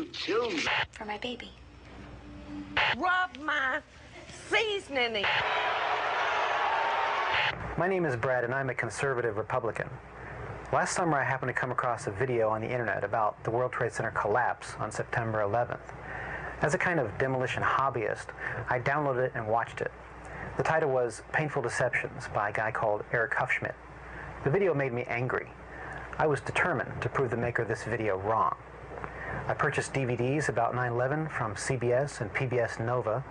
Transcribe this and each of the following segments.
you choose? For my baby. Rub my seasoning. My name is Brad, and I'm a conservative Republican. Last summer, I happened to come across a video on the internet about the World Trade Center collapse on September 11th. As a kind of demolition hobbyist, I downloaded it and watched it. The title was Painful Deceptions by a guy called Eric Hufschmidt. The video made me angry. I was determined to prove the maker of this video wrong. I purchased DVDs about 9/11 from CBS and PBS Nova,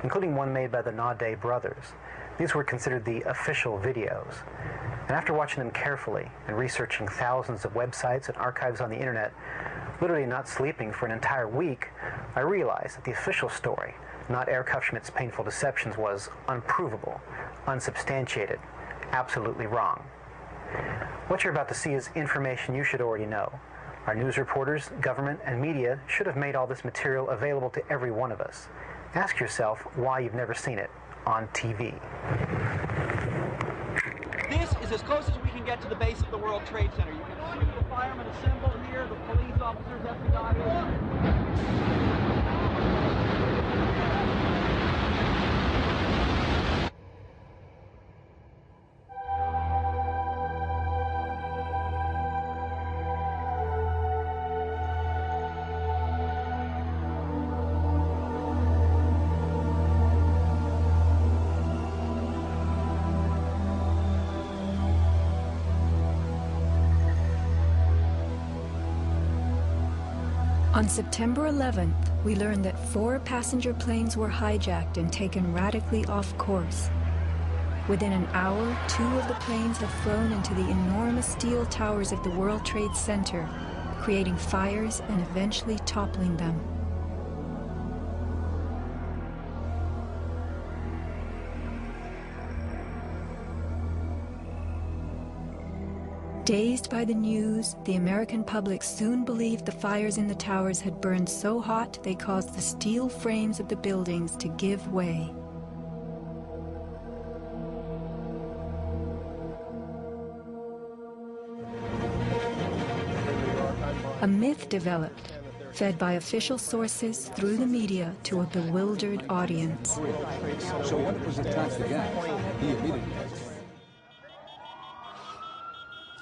including one made by the Naudet brothers. These were considered the official videos. And after watching them carefully and researching thousands of websites and archives on the internet, literally not sleeping for an entire week, I realized that the official story, not Eric Hufschmidt's Painful Deceptions, was unprovable, unsubstantiated, absolutely wrong. What you're about to see is information you should already know. Our news reporters, government, and media should have made all this material available to every one of us. Ask yourself why you've never seen it on TV. This is as close as we can get to the base of the World Trade Center. You can see the firemen assembled here, the police officers, FBI. On September 11th, we learned that 4 passenger planes were hijacked and taken radically off course. Within an hour, 2 of the planes have flown into the enormous steel towers of the World Trade Center, creating fires and eventually toppling them. Dazed by the news, the American public soon believed the fires in the towers had burned so hot they caused the steel frames of the buildings to give way. A myth developed, fed by official sources through the media to a bewildered audience. So when it was attacked again, he immediately...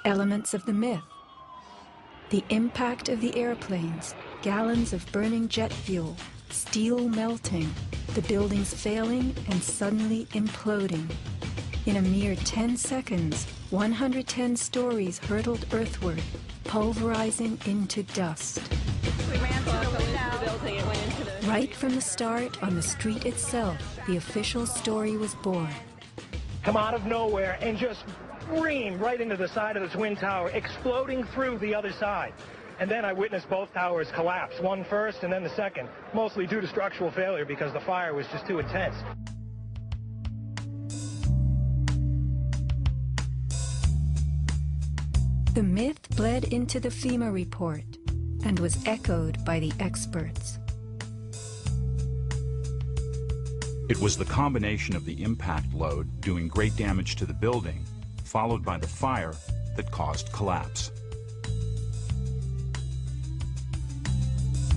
Elements of the myth. The impact of the airplanes, gallons of burning jet fuel, steel melting, the buildings failing and suddenly imploding. In a mere 10 seconds, 110 stories hurtled earthward, pulverizing into dust. We ran through the building and went into the... Right from the start, on the street itself, the official story was born. Come out of nowhere and just scream right into the side of the Twin Tower, exploding through the other side. And then I witnessed both towers collapse, one first and then the second, mostly due to structural failure because the fire was just too intense. The myth bled into the FEMA report and was echoed by the experts. It was the combination of the impact load doing great damage to the building, followed by the fire, that caused collapse.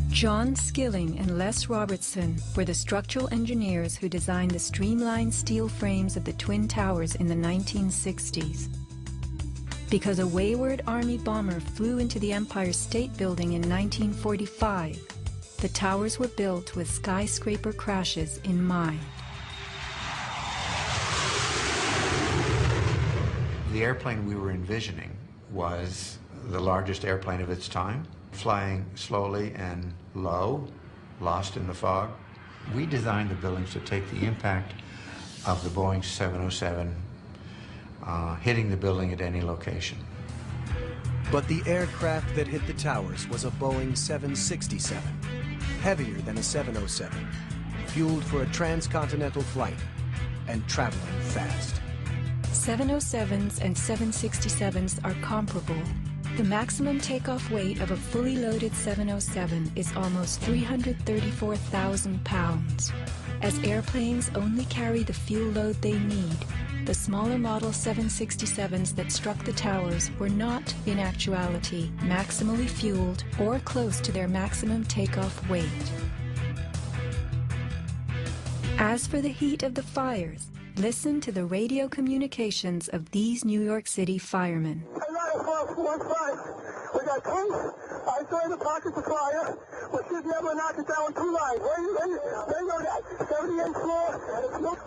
John Skilling and Les Robertson were the structural engineers who designed the streamlined steel frames of the Twin Towers in the 1960s. Because a wayward Army bomber flew into the Empire State Building in 1945, the towers were built with skyscraper crashes in mind. The airplane we were envisioning was the largest airplane of its time, flying slowly and low, lost in the fog. We designed the buildings to take the impact of the Boeing 707 hitting the building at any location. But the aircraft that hit the towers was a Boeing 767, heavier than a 707, fueled for a transcontinental flight and traveling fast. 707s and 767s are comparable. The maximum takeoff weight of a fully loaded 707 is almost 334,000 pounds. As airplanes only carry the fuel load they need, the smaller Model 767s that struck the towers were not, in actuality, maximally fueled or close to their maximum takeoff weight. As for the heat of the fires, listen to the radio communications of these New York City firemen. We got tanks. I saw the pockets of fire. We should never knock it down 2 lines. Where you know that? 78th floor.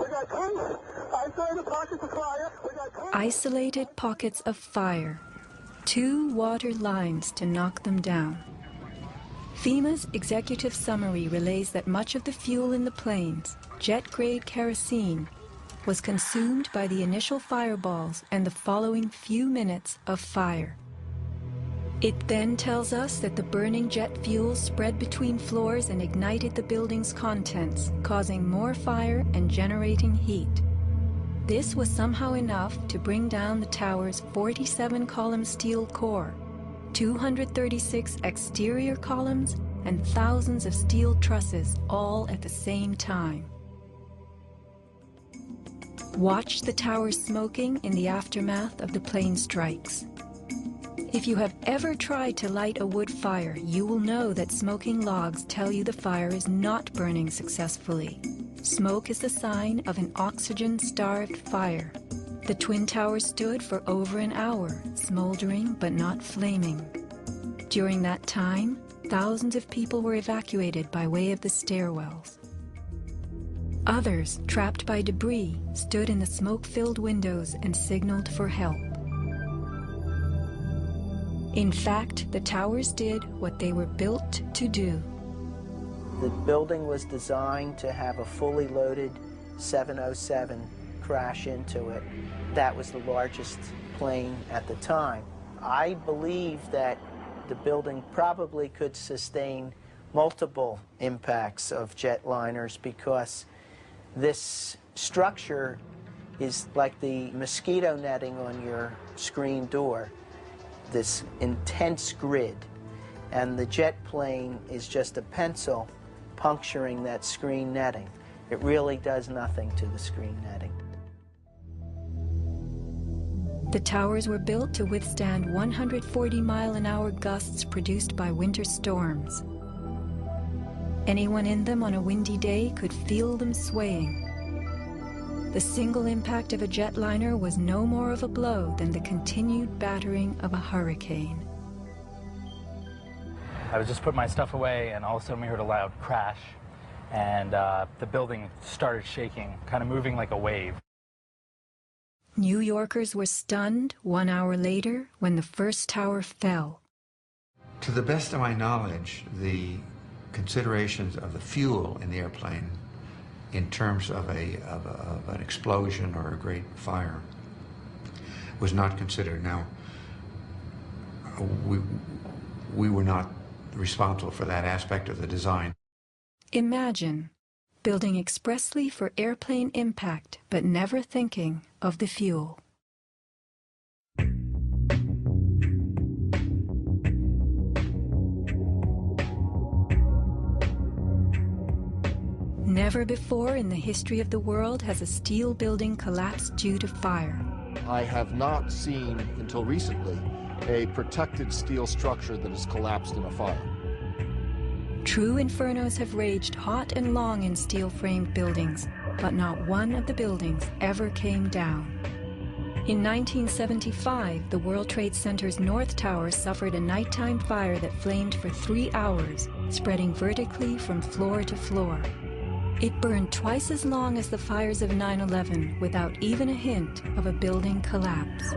We got tanks. I saw the pockets of fire. We got tanks. Isolated pockets of fire. 2 water lines to knock them down. FEMA's executive summary relays that much of the fuel in the planes, jet-grade kerosene, was consumed by the initial fireballs and the following few minutes of fire. It then tells us that the burning jet fuel spread between floors and ignited the building's contents, causing more fire and generating heat. This was somehow enough to bring down the tower's 47-column steel core, 236 exterior columns, and thousands of steel trusses all at the same time. Watch the towers smoking in the aftermath of the plane strikes. If you have ever tried to light a wood fire, you will know that smoking logs tell you the fire is not burning successfully. Smoke is the sign of an oxygen-starved fire. The Twin Towers stood for over an hour, smoldering but not flaming. During that time, thousands of people were evacuated by way of the stairwells. Others, trapped by debris, stood in the smoke-filled windows and signaled for help. In fact, the towers did what they were built to do. The building was designed to have a fully loaded 707 crash into it. That was the largest plane at the time. I believe that the building probably could sustain multiple impacts of jetliners because this structure is like the mosquito netting on your screen door, this intense grid, and the jet plane is just a pencil puncturing that screen netting. It really does nothing to the screen netting. The towers were built to withstand 140-mile-an-hour gusts produced by winter storms. Anyone in them on a windy day could feel them swaying. The single impact of a jetliner was no more of a blow than the continued battering of a hurricane. I was just putting my stuff away, and all of a sudden we heard a loud crash, and the building started shaking, kind of moving like a wave. New Yorkers were stunned 1 hour later when the first tower fell. To the best of my knowledge, the considerations of the fuel in the airplane in terms of an explosion or a great fire was not considered. Now, we were not responsible for that aspect of the design. Imagine building expressly for airplane impact, but never thinking of the fuel. Never before in the history of the world has a steel building collapsed due to fire. I have not seen, until recently, a protected steel structure that has collapsed in a fire. True infernos have raged hot and long in steel-framed buildings, but not one of the buildings ever came down. In 1975, the World Trade Center's North Tower suffered a nighttime fire that flamed for 3 hours, spreading vertically from floor to floor. It burned twice as long as the fires of 9/11 without even a hint of a building collapse.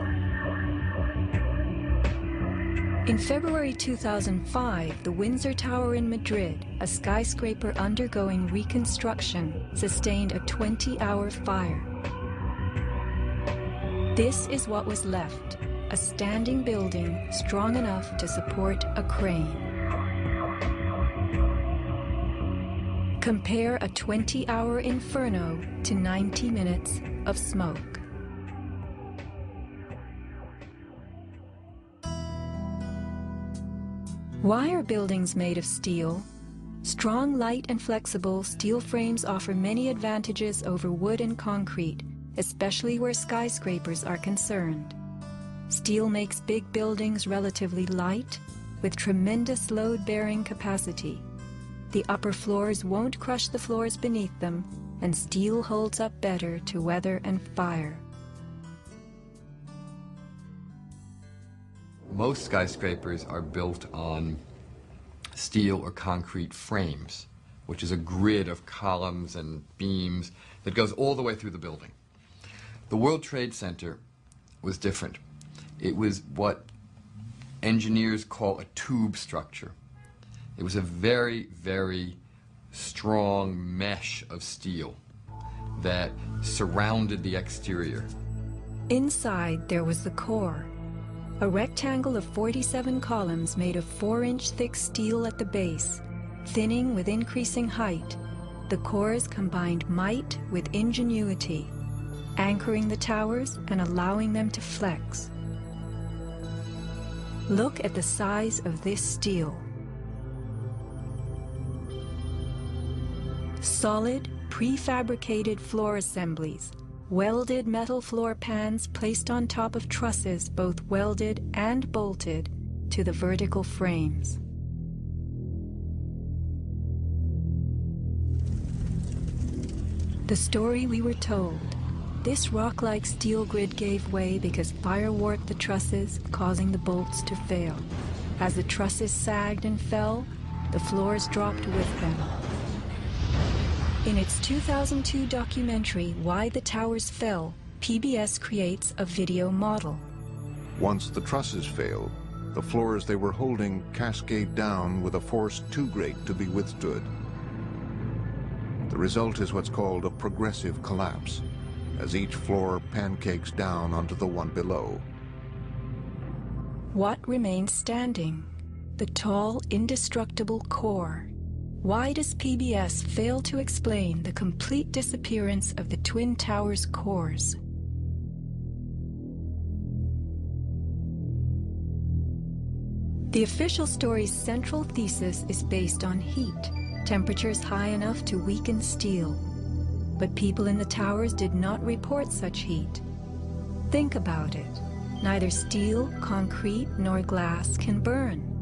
In February 2005, the Windsor Tower in Madrid, a skyscraper undergoing reconstruction, sustained a 20-hour fire. This is what was left, a standing building strong enough to support a crane. Compare a 20-hour inferno to 90 minutes of smoke. Why are buildings made of steel? Strong, light, and flexible, steel frames offer many advantages over wood and concrete, especially where skyscrapers are concerned. Steel makes big buildings relatively light, with tremendous load-bearing capacity. The upper floors won't crush the floors beneath them, and steel holds up better to weather and fire. Most skyscrapers are built on steel or concrete frames, which is a grid of columns and beams that goes all the way through the building. The World Trade Center was different. It was what engineers call a tube structure. It was a very, very strong mesh of steel that surrounded the exterior. Inside there was the core, a rectangle of 47 columns made of 4-inch thick steel at the base, thinning with increasing height. The cores combined might with ingenuity, anchoring the towers and allowing them to flex. Look at the size of this steel. Solid, prefabricated floor assemblies, welded metal floor pans placed on top of trusses both welded and bolted to the vertical frames. The story we were told. This rock-like steel grid gave way because fire warped the trusses, causing the bolts to fail. As the trusses sagged and fell, the floors dropped with them. In its 2002 documentary, Why the Towers Fell, PBS creates a video model. Once the trusses fail, the floors they were holding cascade down with a force too great to be withstood. The result is what's called a progressive collapse, as each floor pancakes down onto the one below. What remains standing? The tall, indestructible core. Why does PBS fail to explain the complete disappearance of the Twin Towers cores? The official story's central thesis is based on heat, temperatures high enough to weaken steel. But people in the towers did not report such heat. Think about it. Neither steel, concrete, nor glass can burn.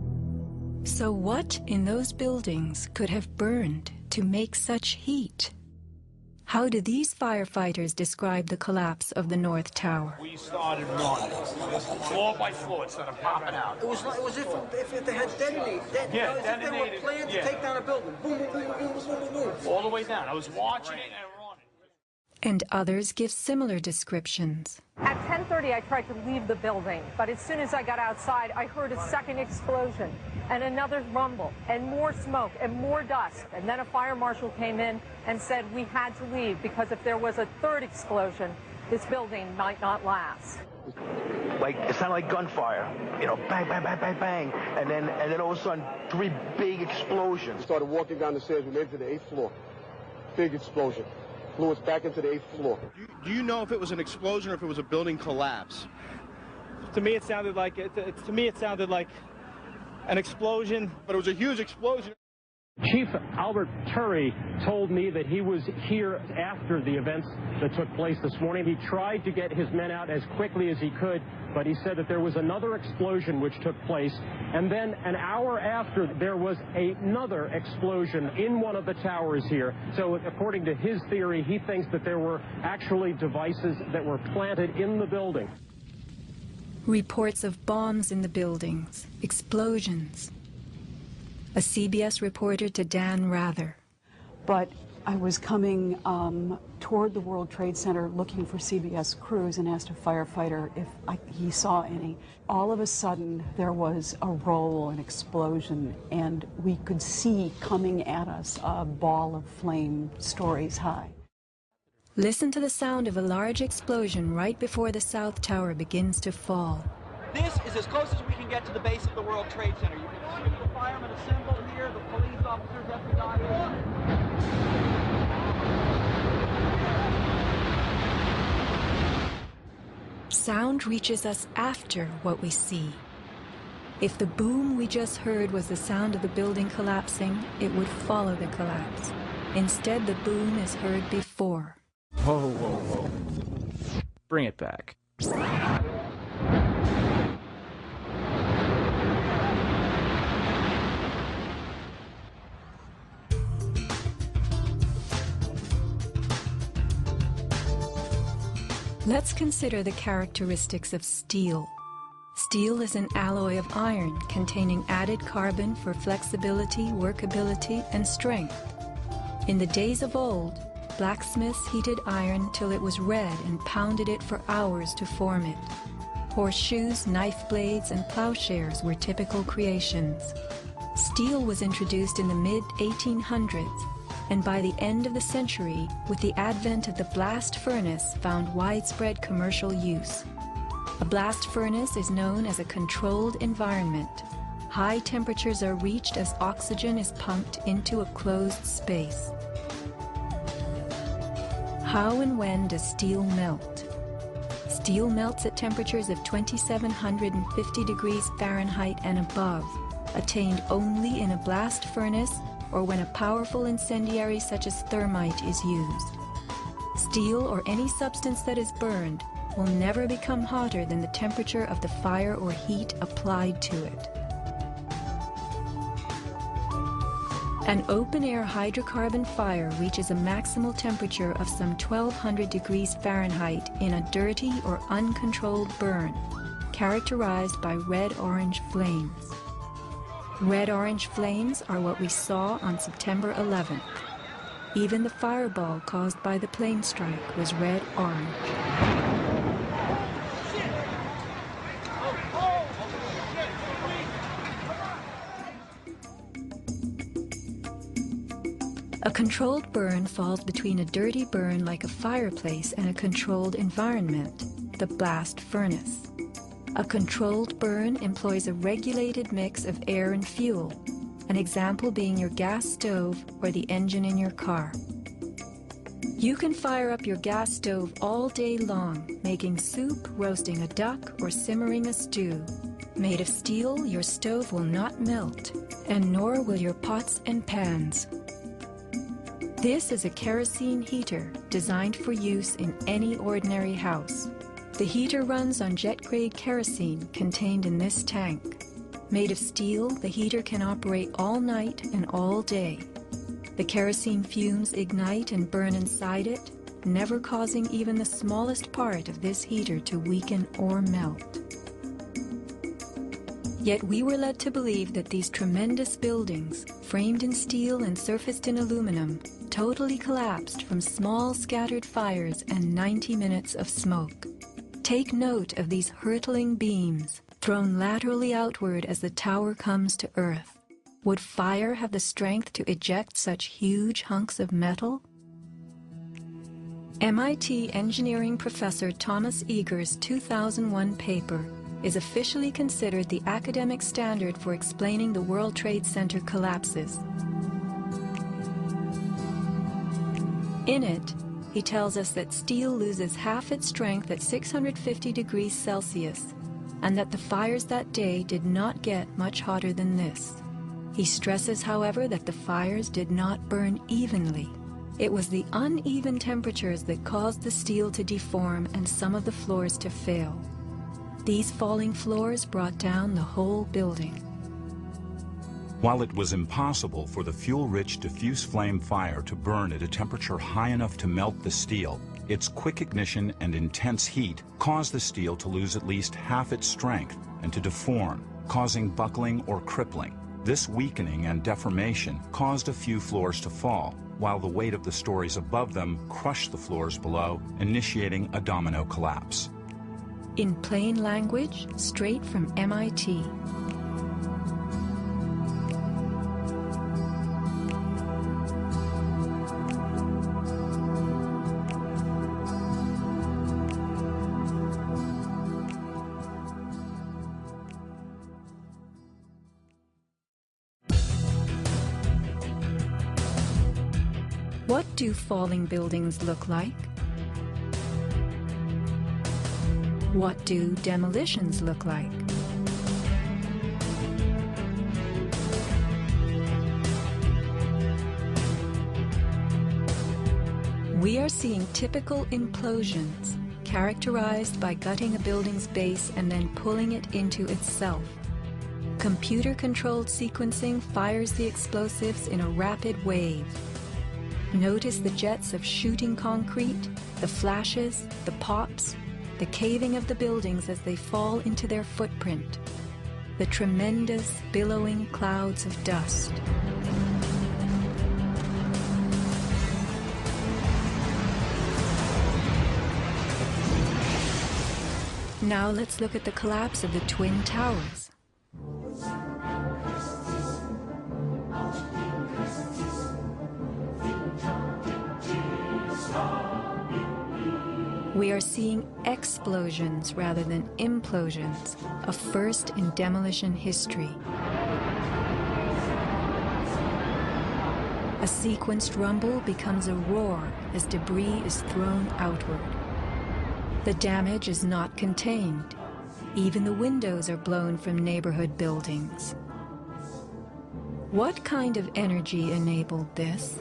So what in those buildings could have burned to make such heat? How do these firefighters describe the collapse of the North Tower? We started running, floor by floor, instead of popping out. It was if they had detonated. Yeah, if they were planned to take down a building. Boom, boom, boom, boom, boom, boom, boom. All the way down. I was watching it and running. And others give similar descriptions. At 10:30, I tried to leave the building, but as soon as I got outside, I heard a second explosion and another rumble and more smoke and more dust. And then a fire marshal came in and said we had to leave because if there was a third explosion, this building might not last. Like, it sounded like gunfire, you know, bang, bang, bang, bang, bang, and then all of a sudden, 3 big explosions. Started walking down the stairs, we made it to the 8th floor. Big explosion. Blew us back into the 8th floor. Do you know if it was an explosion or if it was a building collapse? To me, it sounded like an explosion, but it was a huge explosion. Chief Albert Turry told me that he was here after the events that took place this morning. He tried to get his men out as quickly as he could, but he said that there was another explosion which took place, and then an hour after there was another explosion in one of the towers here. So according to his theory, he thinks that there were actually devices that were planted in the building. Reports of bombs in the buildings, explosions. A CBS reporter to Dan Rather. But I was coming toward the World Trade Center looking for CBS crews and asked a firefighter if he saw any. All of a sudden, there was a roll, an explosion, and we could see coming at us a ball of flame stories high. Listen to the sound of a large explosion right before the South Tower begins to fall. This is as close as we can get to the base of the World Trade Center. You can see the firemen assembled here, the police officers, FBI. Sound reaches us after what we see. If the boom we just heard was the sound of the building collapsing, it would follow the collapse. Instead, the boom is heard before. Whoa, whoa, whoa. Bring it back. Let's consider the characteristics of steel. Steel is an alloy of iron containing added carbon for flexibility, workability, and strength. In the days of old, blacksmiths heated iron till it was red and pounded it for hours to form it. Horseshoes, knife blades, and plowshares were typical creations. Steel was introduced in the mid-1800s, and by the end of the century, with the advent of the blast furnace, found widespread commercial use. A blast furnace is known as a controlled environment. High temperatures are reached as oxygen is pumped into a closed space. How and when does steel melt? Steel melts at temperatures of 2750 degrees Fahrenheit and above, attained only in a blast furnace or when a powerful incendiary such as thermite is used. Steel or any substance that is burned will never become hotter than the temperature of the fire or heat applied to it. An open-air hydrocarbon fire reaches a maximal temperature of some 1200 degrees Fahrenheit in a dirty or uncontrolled burn, characterized by red-orange flames. Red-orange flames are what we saw on September 11th. Even the fireball caused by the plane strike was red-orange. A controlled burn falls between a dirty burn like a fireplace and a controlled environment, the blast furnace. A controlled burn employs a regulated mix of air and fuel, an example being your gas stove or the engine in your car. You can fire up your gas stove all day long, making soup, roasting a duck, or simmering a stew. Made of steel, your stove will not melt, and nor will your pots and pans. This is a kerosene heater designed for use in any ordinary house. The heater runs on jet-grade kerosene contained in this tank. Made of steel, the heater can operate all night and all day. The kerosene fumes ignite and burn inside it, never causing even the smallest part of this heater to weaken or melt. Yet we were led to believe that these tremendous buildings, framed in steel and surfaced in aluminum, totally collapsed from small scattered fires and 90 minutes of smoke. Take note of these hurtling beams, thrown laterally outward as the tower comes to earth. Would fire have the strength to eject such huge hunks of metal? MIT engineering professor Thomas Eager's 2001 paper is officially considered the academic standard for explaining the World Trade Center collapses. In it, he tells us that steel loses half its strength at 650 degrees Celsius, and that the fires that day did not get much hotter than this. He stresses, however, that the fires did not burn evenly. It was the uneven temperatures that caused the steel to deform and some of the floors to fail. These falling floors brought down the whole building. While it was impossible for the fuel-rich diffuse flame fire to burn at a temperature high enough to melt the steel, its quick ignition and intense heat caused the steel to lose at least half its strength and to deform, causing buckling or crippling. This weakening and deformation caused a few floors to fall, while the weight of the stories above them crushed the floors below, initiating a domino collapse. In plain language, straight from MIT. What do falling buildings look like? What do demolitions look like? We are seeing typical implosions, characterized by gutting a building's base and then pulling it into itself. Computer-controlled sequencing fires the explosives in a rapid wave. Notice the jets of shooting concrete, the flashes, the pops, the caving of the buildings as they fall into their footprint, the tremendous billowing clouds of dust. Now let's look at the collapse of the Twin Towers. We are seeing explosions rather than implosions, a first in demolition history. A sequenced rumble becomes a roar as debris is thrown outward. The damage is not contained. Even the windows are blown from neighborhood buildings. What kind of energy enabled this?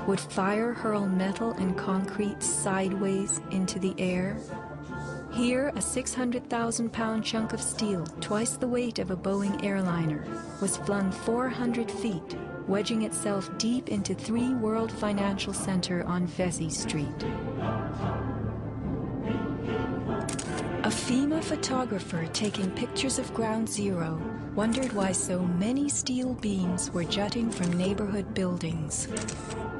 Would fire hurl metal and concrete sideways into the air? Here, a 600,000-pound chunk of steel, twice the weight of a Boeing airliner, was flung 400 feet, wedging itself deep into 3 World Financial Center on Vesey Street. A FEMA photographer taking pictures of Ground Zero wondered why so many steel beams were jutting from neighborhood buildings.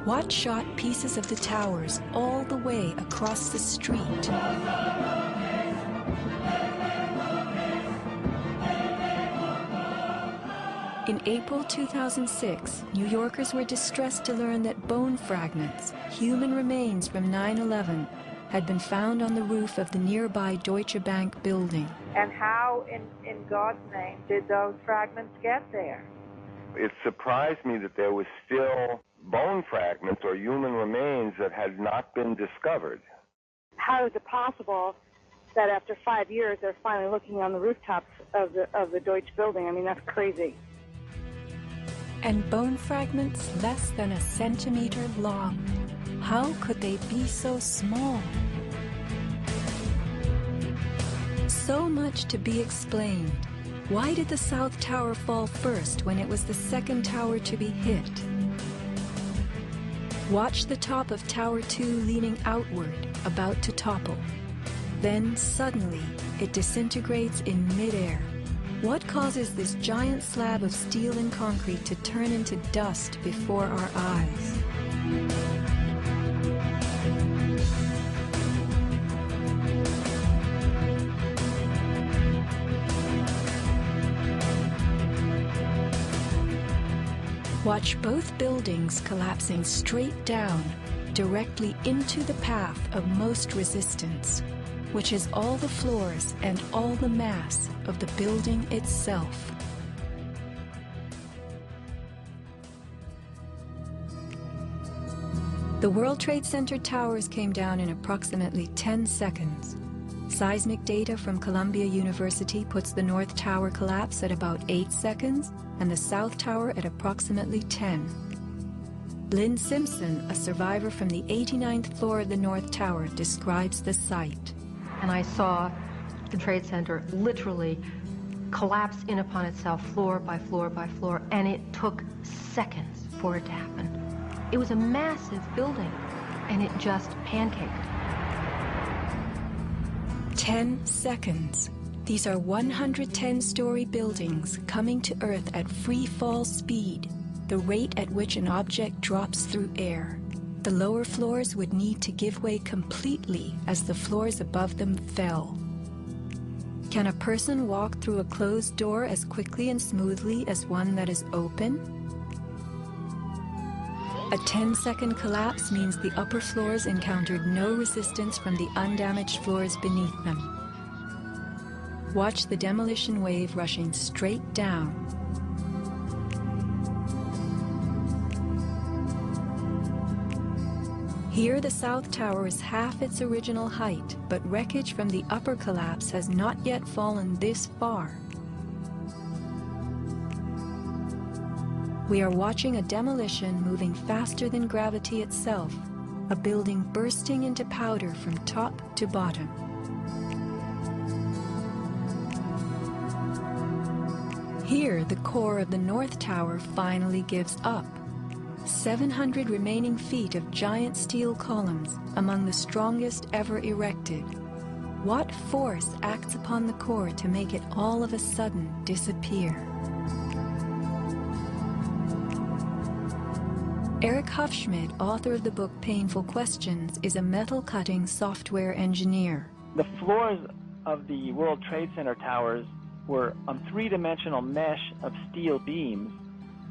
What shot pieces of the towers all the way across the street? In April 2006, New Yorkers were distressed to learn that bone fragments, human remains from 9/11, had been found on the roof of the nearby Deutsche Bank building. And how, in God's name, did those fragments get there? It surprised me that there was still bone fragments or human remains that had not been discovered. How is it possible that after 5 years they're finally looking on the rooftops of the Deutsche building? I mean, that's crazy. And bone fragments less than a centimeter long. How could they be so small? So much to be explained. Why did the South Tower fall first when it was the second tower to be hit? Watch the top of Tower 2 leaning outward, about to topple. Then suddenly, it disintegrates in midair. What causes this giant slab of steel and concrete to turn into dust before our eyes? Watch both buildings collapsing straight down, directly into the path of most resistance, which is all the floors and all the mass of the building itself. The World Trade Center towers came down in approximately 10 seconds. Seismic data from Columbia University puts the North Tower collapse at about 8 seconds and the South Tower at approximately 10. Lynn Simpson, a survivor from the 89th floor of the North Tower, describes the site. And I saw the Trade Center literally collapse in upon itself, floor by floor by floor, and it took seconds for it to happen. It was a massive building, and it just pancaked. 10 seconds. These are 110-story buildings coming to Earth at free fall speed, the rate at which an object drops through air. The lower floors would need to give way completely as the floors above them fell. Can a person walk through a closed door as quickly and smoothly as one that is open? A 10-second collapse means the upper floors encountered no resistance from the undamaged floors beneath them. Watch the demolition wave rushing straight down. Here the South Tower is half its original height, but wreckage from the upper collapse has not yet fallen this far. We are watching a demolition moving faster than gravity itself, a building bursting into powder from top to bottom. Here, the core of the North Tower finally gives up. 700 remaining feet of giant steel columns, among the strongest ever erected. What force acts upon the core to make it all of a sudden disappear? Eric Hufschmidt, author of the book Painful Questions, is a metal-cutting software engineer. The floors of the World Trade Center towers were on three-dimensional mesh of steel beams.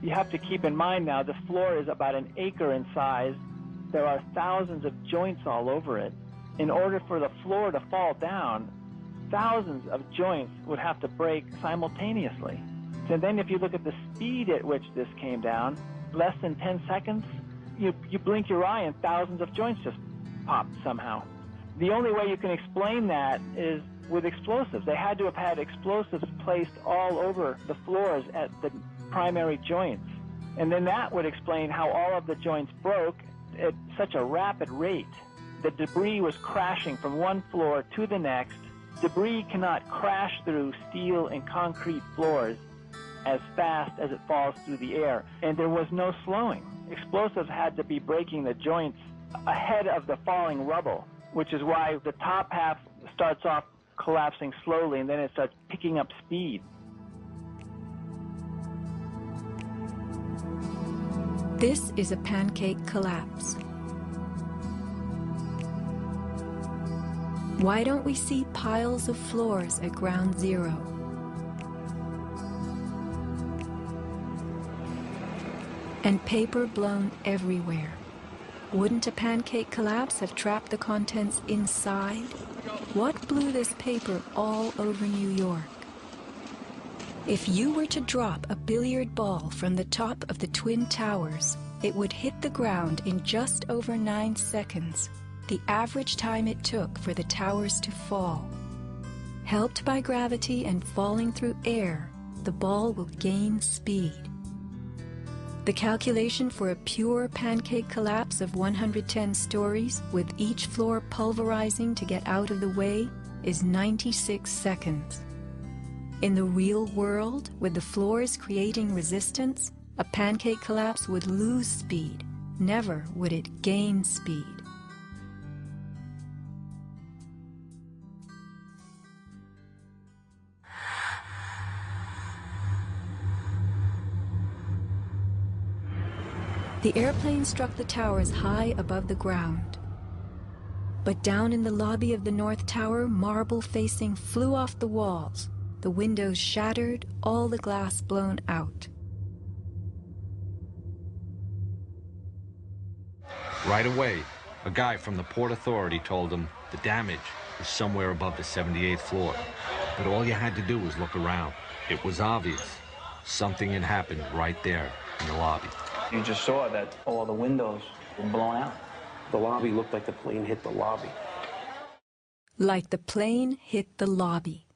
You have to keep in mind now the floor is about an acre in size. There are thousands of joints all over it. In order for the floor to fall down, thousands of joints would have to break simultaneously. And then if you look at the speed at which this came down, less than 10 seconds, you blink your eye and thousands of joints just popped somehow. The only way you can explain that is with explosives. They had to have had explosives placed all over the floors at the primary joints. And then that would explain how all of the joints broke at such a rapid rate. The debris was crashing from one floor to the next. Debris cannot crash through steel and concrete floors as fast as it falls through the air, and there was no slowing. Explosives had to be breaking the joints ahead of the falling rubble, which is why the top half starts off collapsing slowly and then it starts picking up speed. This is a pancake collapse. Why don't we see piles of floors at ground zero? And paper blown everywhere. Wouldn't a pancake collapse have trapped the contents inside? What blew this paper all over New York? If you were to drop a billiard ball from the top of the Twin Towers, it would hit the ground in just over 9 seconds, the average time it took for the towers to fall. Helped by gravity and falling through air, the ball will gain speed. The calculation for a pure pancake collapse of 110 stories, with each floor pulverizing to get out of the way, is 96 seconds. In the real world, with the floors creating resistance, a pancake collapse would lose speed. Never would it gain speed. The airplane struck the towers high above the ground. But down in the lobby of the North Tower, marble facing flew off the walls, the windows shattered, all the glass blown out. Right away, a guy from the Port Authority told him the damage was somewhere above the 78th floor. But all you had to do was look around. It was obvious. Something had happened right there in the lobby. You just saw that all the windows were blown out. The lobby looked like the plane hit the lobby. Like the plane hit the lobby.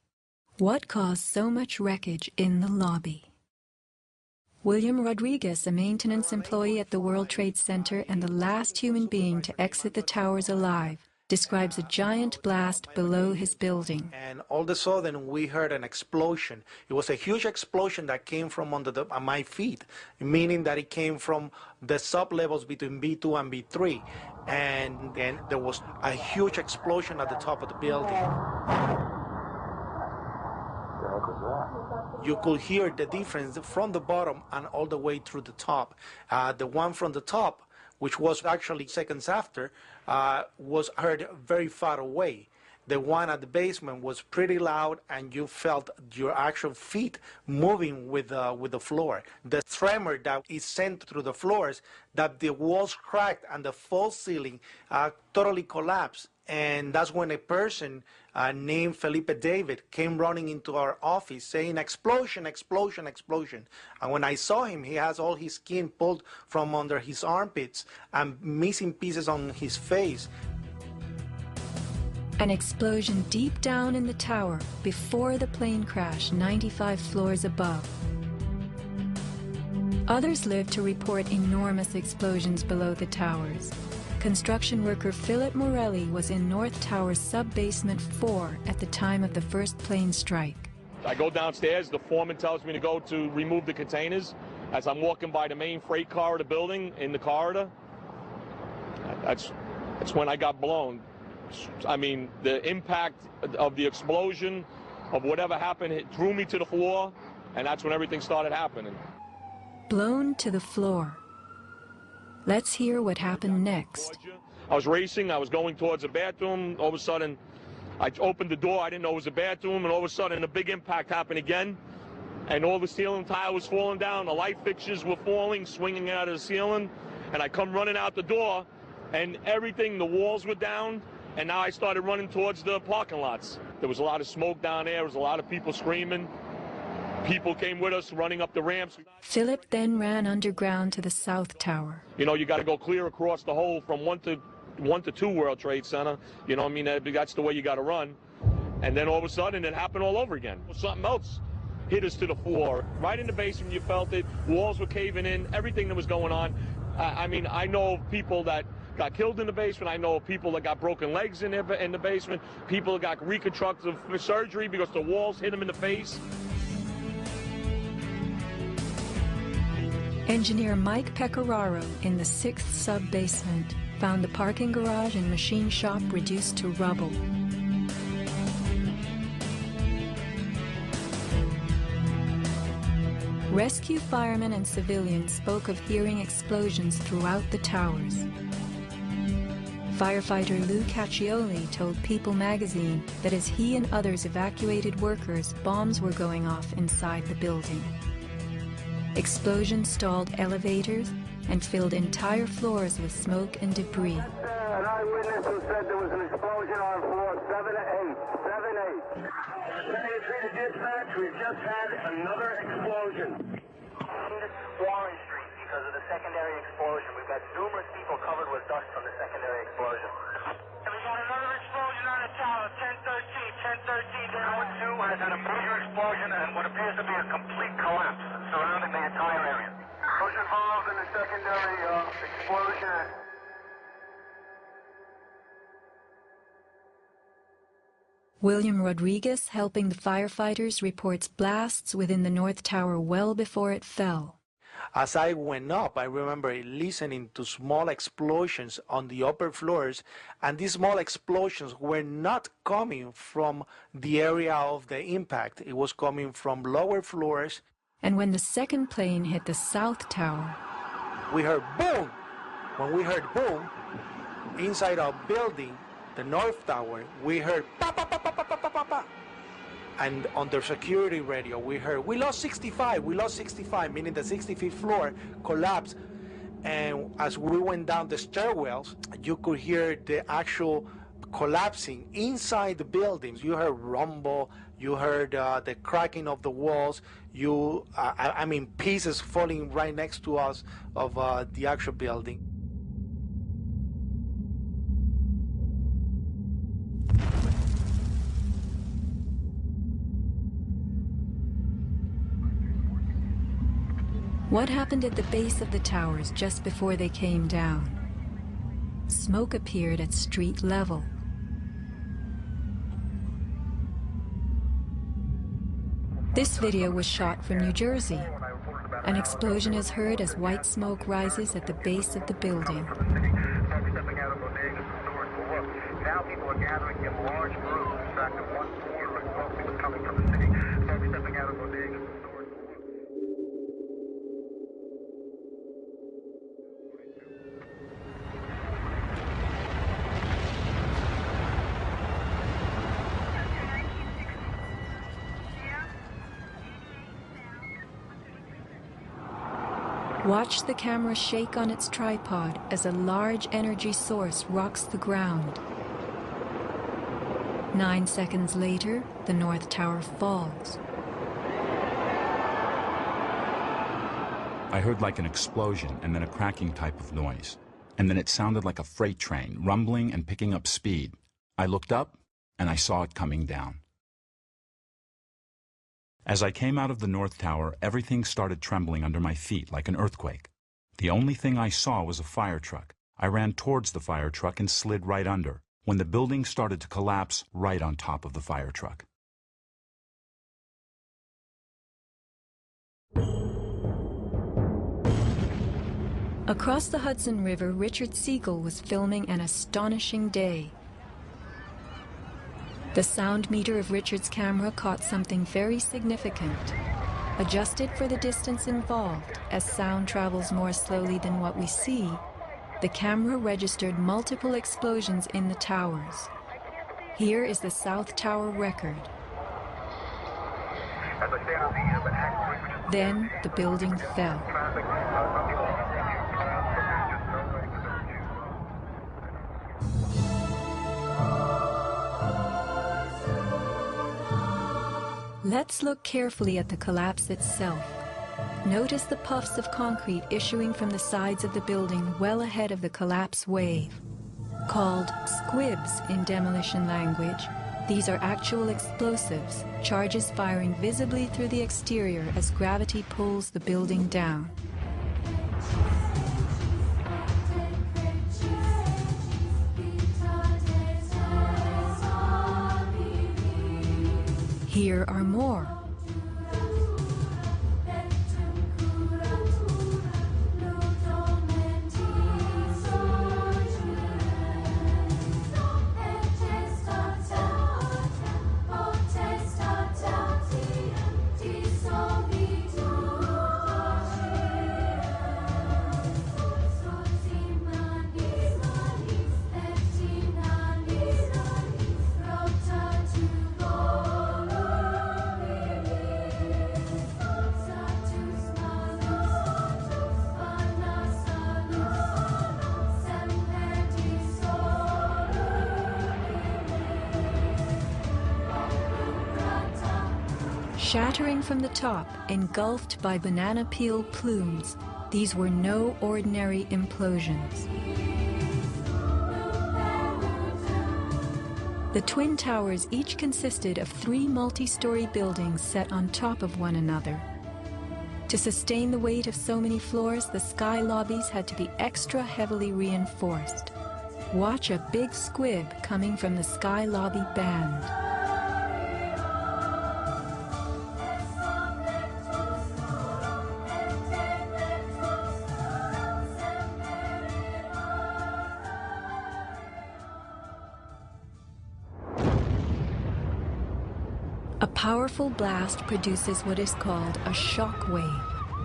What caused so much wreckage in the lobby? William Rodriguez, a maintenance employee at the World Trade Center and the last human being to exit the towers alive, describes a giant blast below his building. And all of a sudden, we heard an explosion. It was a huge explosion that came from under my feet, meaning that it came from the sub-levels between B2 and B3. And then there was a huge explosion at the top of the building. You could hear the difference from the bottom and all the way through the top. The one from the top, which was actually seconds after, was heard very far away. The one at the basement was pretty loud, and you felt your actual feet moving with the floor. The tremor that is sent through the floors, that the walls cracked and the false ceiling totally collapsed. And that's when a person named Felipe David came running into our office saying, "Explosion, explosion, explosion." And when I saw him, he has all his skin pulled from under his armpits and missing pieces on his face. An explosion deep down in the tower before the plane crash 95 floors above. Others lived to report enormous explosions below the towers. Construction worker Philip Morelli was in North Tower's sub-basement 4 at the time of the first plane strike. I go downstairs, the foreman tells me to go to remove the containers. As I'm walking by the main freight car of the building, in the corridor, that's when I got blown. I mean, the impact of the explosion, of whatever happened, it threw me to the floor, and that's when everything started happening. Blown to the floor. Let's hear what happened next. I was racing, I was going towards the bathroom. All of a sudden, I opened the door, I didn't know it was a bathroom, and all of a sudden a big impact happened again. And all the ceiling tile was falling down, the light fixtures were falling, swinging out of the ceiling. And I come running out the door, and everything, the walls were down, and now I started running towards the parking lots. There was a lot of smoke down there, there was a lot of people screaming. People came with us running up the ramps. Philip then ran underground to the South Tower. You know, you got to go clear across the whole from 1 to 2 World Trade Center. You know what I mean? That's the way you got to run. And then all of a sudden it happened all over again. Something else hit us to the floor. Right in the basement, you felt it. Walls were caving in, everything that was going on. I mean, I know of people that got killed in the basement. I know of people that got broken legs in the basement. People that got reconstructive surgery because the walls hit them in the face. Engineer Mike Pecoraro in the 6th sub-basement found the parking garage and machine shop reduced to rubble. Rescue firemen and civilians spoke of hearing explosions throughout the towers. Firefighter Lou Caccioli told People magazine that as he and others evacuated workers, bombs were going off inside the building. Explosions stalled elevators and filled entire floors with smoke and debris. An eyewitness who said there was an explosion on floor 7-8. 7-8. Dispatch, we've just had another explosion. Warren Street because of the secondary explosion. We've got numerous people covered with dust from the secondary explosion. And we got another explosion on the tower, 1013. 1013, Tower 2 has had a major explosion and what appears to be a complete collapse surrounding the entire area. Who's involved in the secondary explosion? William Rodriguez, helping the firefighters, reports blasts within the North Tower well before it fell. As I went up, I remember listening to small explosions on the upper floors, and these small explosions were not coming from the area of the impact. It was coming from lower floors. And when the second plane hit the South Tower, we heard boom. When we heard boom, inside our building, the North Tower, we heard pa pa pa pa pa pa pa pa. And on their security radio, we heard, we lost 65, meaning the 65th floor collapsed. And as we went down the stairwells, you could hear the actual collapsing inside the buildings. You heard rumble, you heard the cracking of the walls, I mean, pieces falling right next to us of the actual building. What happened at the base of the towers just before they came down? Smoke appeared at street level. This video was shot from New Jersey. An explosion is heard as white smoke rises at the base of the building. Now people are gathering in large groups. In fact, at one corner, most people coming from the city, stepping out of bodegas. Watch the camera shake on its tripod as a large energy source rocks the ground. 9 seconds later, the North Tower falls. I heard like an explosion and then a cracking type of noise. And then it sounded like a freight train, rumbling and picking up speed. I looked up and I saw it coming down. As I came out of the North Tower, everything started trembling under my feet like an earthquake. The only thing I saw was a fire truck. I ran towards the fire truck and slid right under, when the building started to collapse right on top of the fire truck. Across the Hudson River, Richard Siegel was filming an astonishing day. The sound meter of Richard's camera caught something very significant. Adjusted for the distance involved, as sound travels more slowly than what we see, the camera registered multiple explosions in the towers. Here is the South Tower record. Then the building fell. Let's look carefully at the collapse itself. Notice the puffs of concrete issuing from the sides of the building well ahead of the collapse wave. Called squibs in demolition language, these are actual explosives, charges firing visibly through the exterior as gravity pulls the building down. Here are more. Shattering from the top, engulfed by banana peel plumes, these were no ordinary implosions. The Twin Towers each consisted of 3 multi-story buildings set on top of one another. To sustain the weight of so many floors, the sky lobbies had to be extra heavily reinforced. Watch a big squib coming from the sky lobby band. A powerful blast produces what is called a shock wave.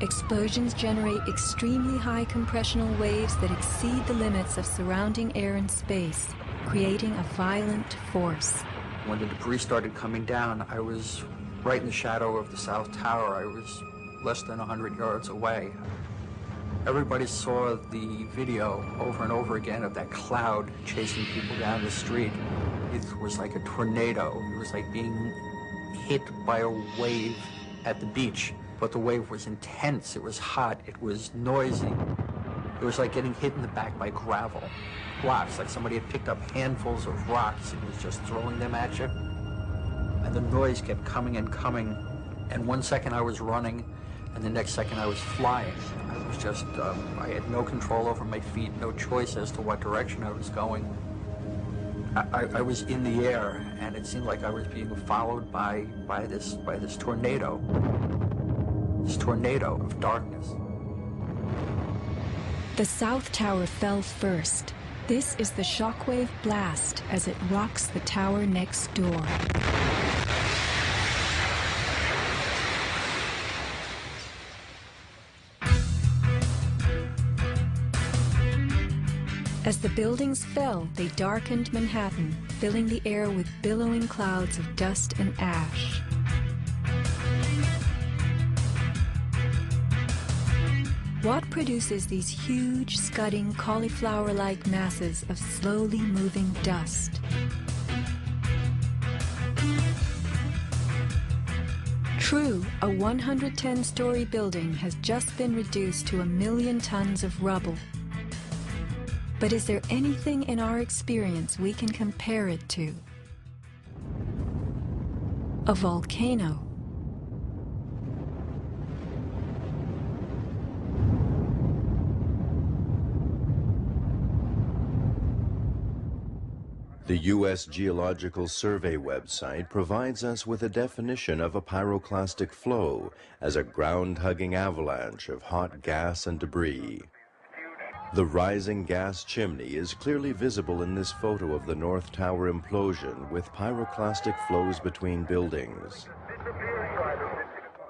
Explosions generate extremely high compressional waves that exceed the limits of surrounding air and space, creating a violent force. When the debris started coming down, I was right in the shadow of the South Tower. I was less than 100 yards away. Everybody saw the video over and over again of that cloud chasing people down the street. It was like a tornado. It was like being hit by a wave at the beach, but the wave was intense, it was hot, it was noisy. It was like getting hit in the back by gravel, rocks, like somebody had picked up handfuls of rocks and was just throwing them at you. And the noise kept coming and coming, and one second I was running, and the next second I was flying. I was just, I had no control over my feet, no choice as to what direction I was going. I was in the air, and it seemed like I was being followed by this tornado of darkness. The South Tower fell first. This is the shockwave blast as it rocks the tower next door. As the buildings fell, they darkened Manhattan, filling the air with billowing clouds of dust and ash. What produces these huge, scudding, cauliflower-like masses of slowly moving dust? True, a 110-story building has just been reduced to 1 million tons of rubble. But is there anything in our experience we can compare it to? A volcano. The U.S. Geological Survey website provides us with a definition of a pyroclastic flow as a ground-hugging avalanche of hot gas and debris. The rising gas chimney is clearly visible in this photo of the North Tower implosion with pyroclastic flows between buildings.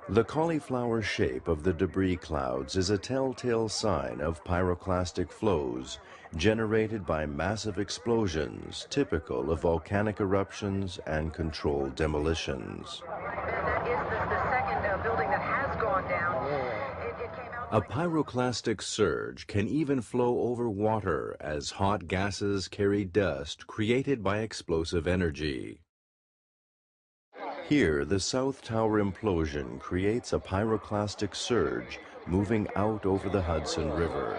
The cauliflower shape of the debris clouds is a telltale sign of pyroclastic flows generated by massive explosions typical of volcanic eruptions and controlled demolitions. That is the second building that has gone down. A pyroclastic surge can even flow over water as hot gases carry dust created by explosive energy. Here, the South Tower implosion creates a pyroclastic surge moving out over the Hudson River.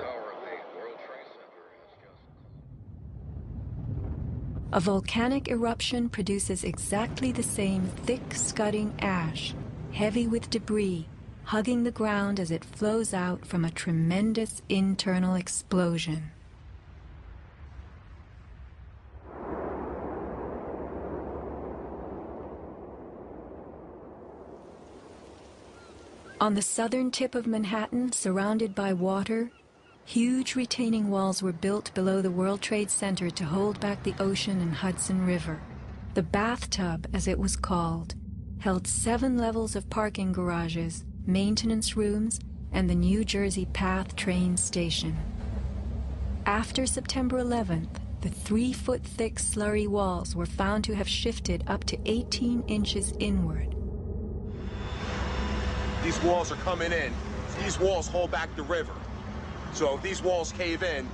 A volcanic eruption produces exactly the same thick, scudding ash, heavy with debris, hugging the ground as it flows out from a tremendous internal explosion. On the southern tip of Manhattan, surrounded by water, huge retaining walls were built below the World Trade Center to hold back the ocean and Hudson River. The bathtub, as it was called, held 7 levels of parking garages, maintenance rooms, and the New Jersey Path train station. After September 11th, the 3-foot-thick slurry walls were found to have shifted up to 18 inches inward. These walls are coming in. These walls hold back the river. So if these walls cave in,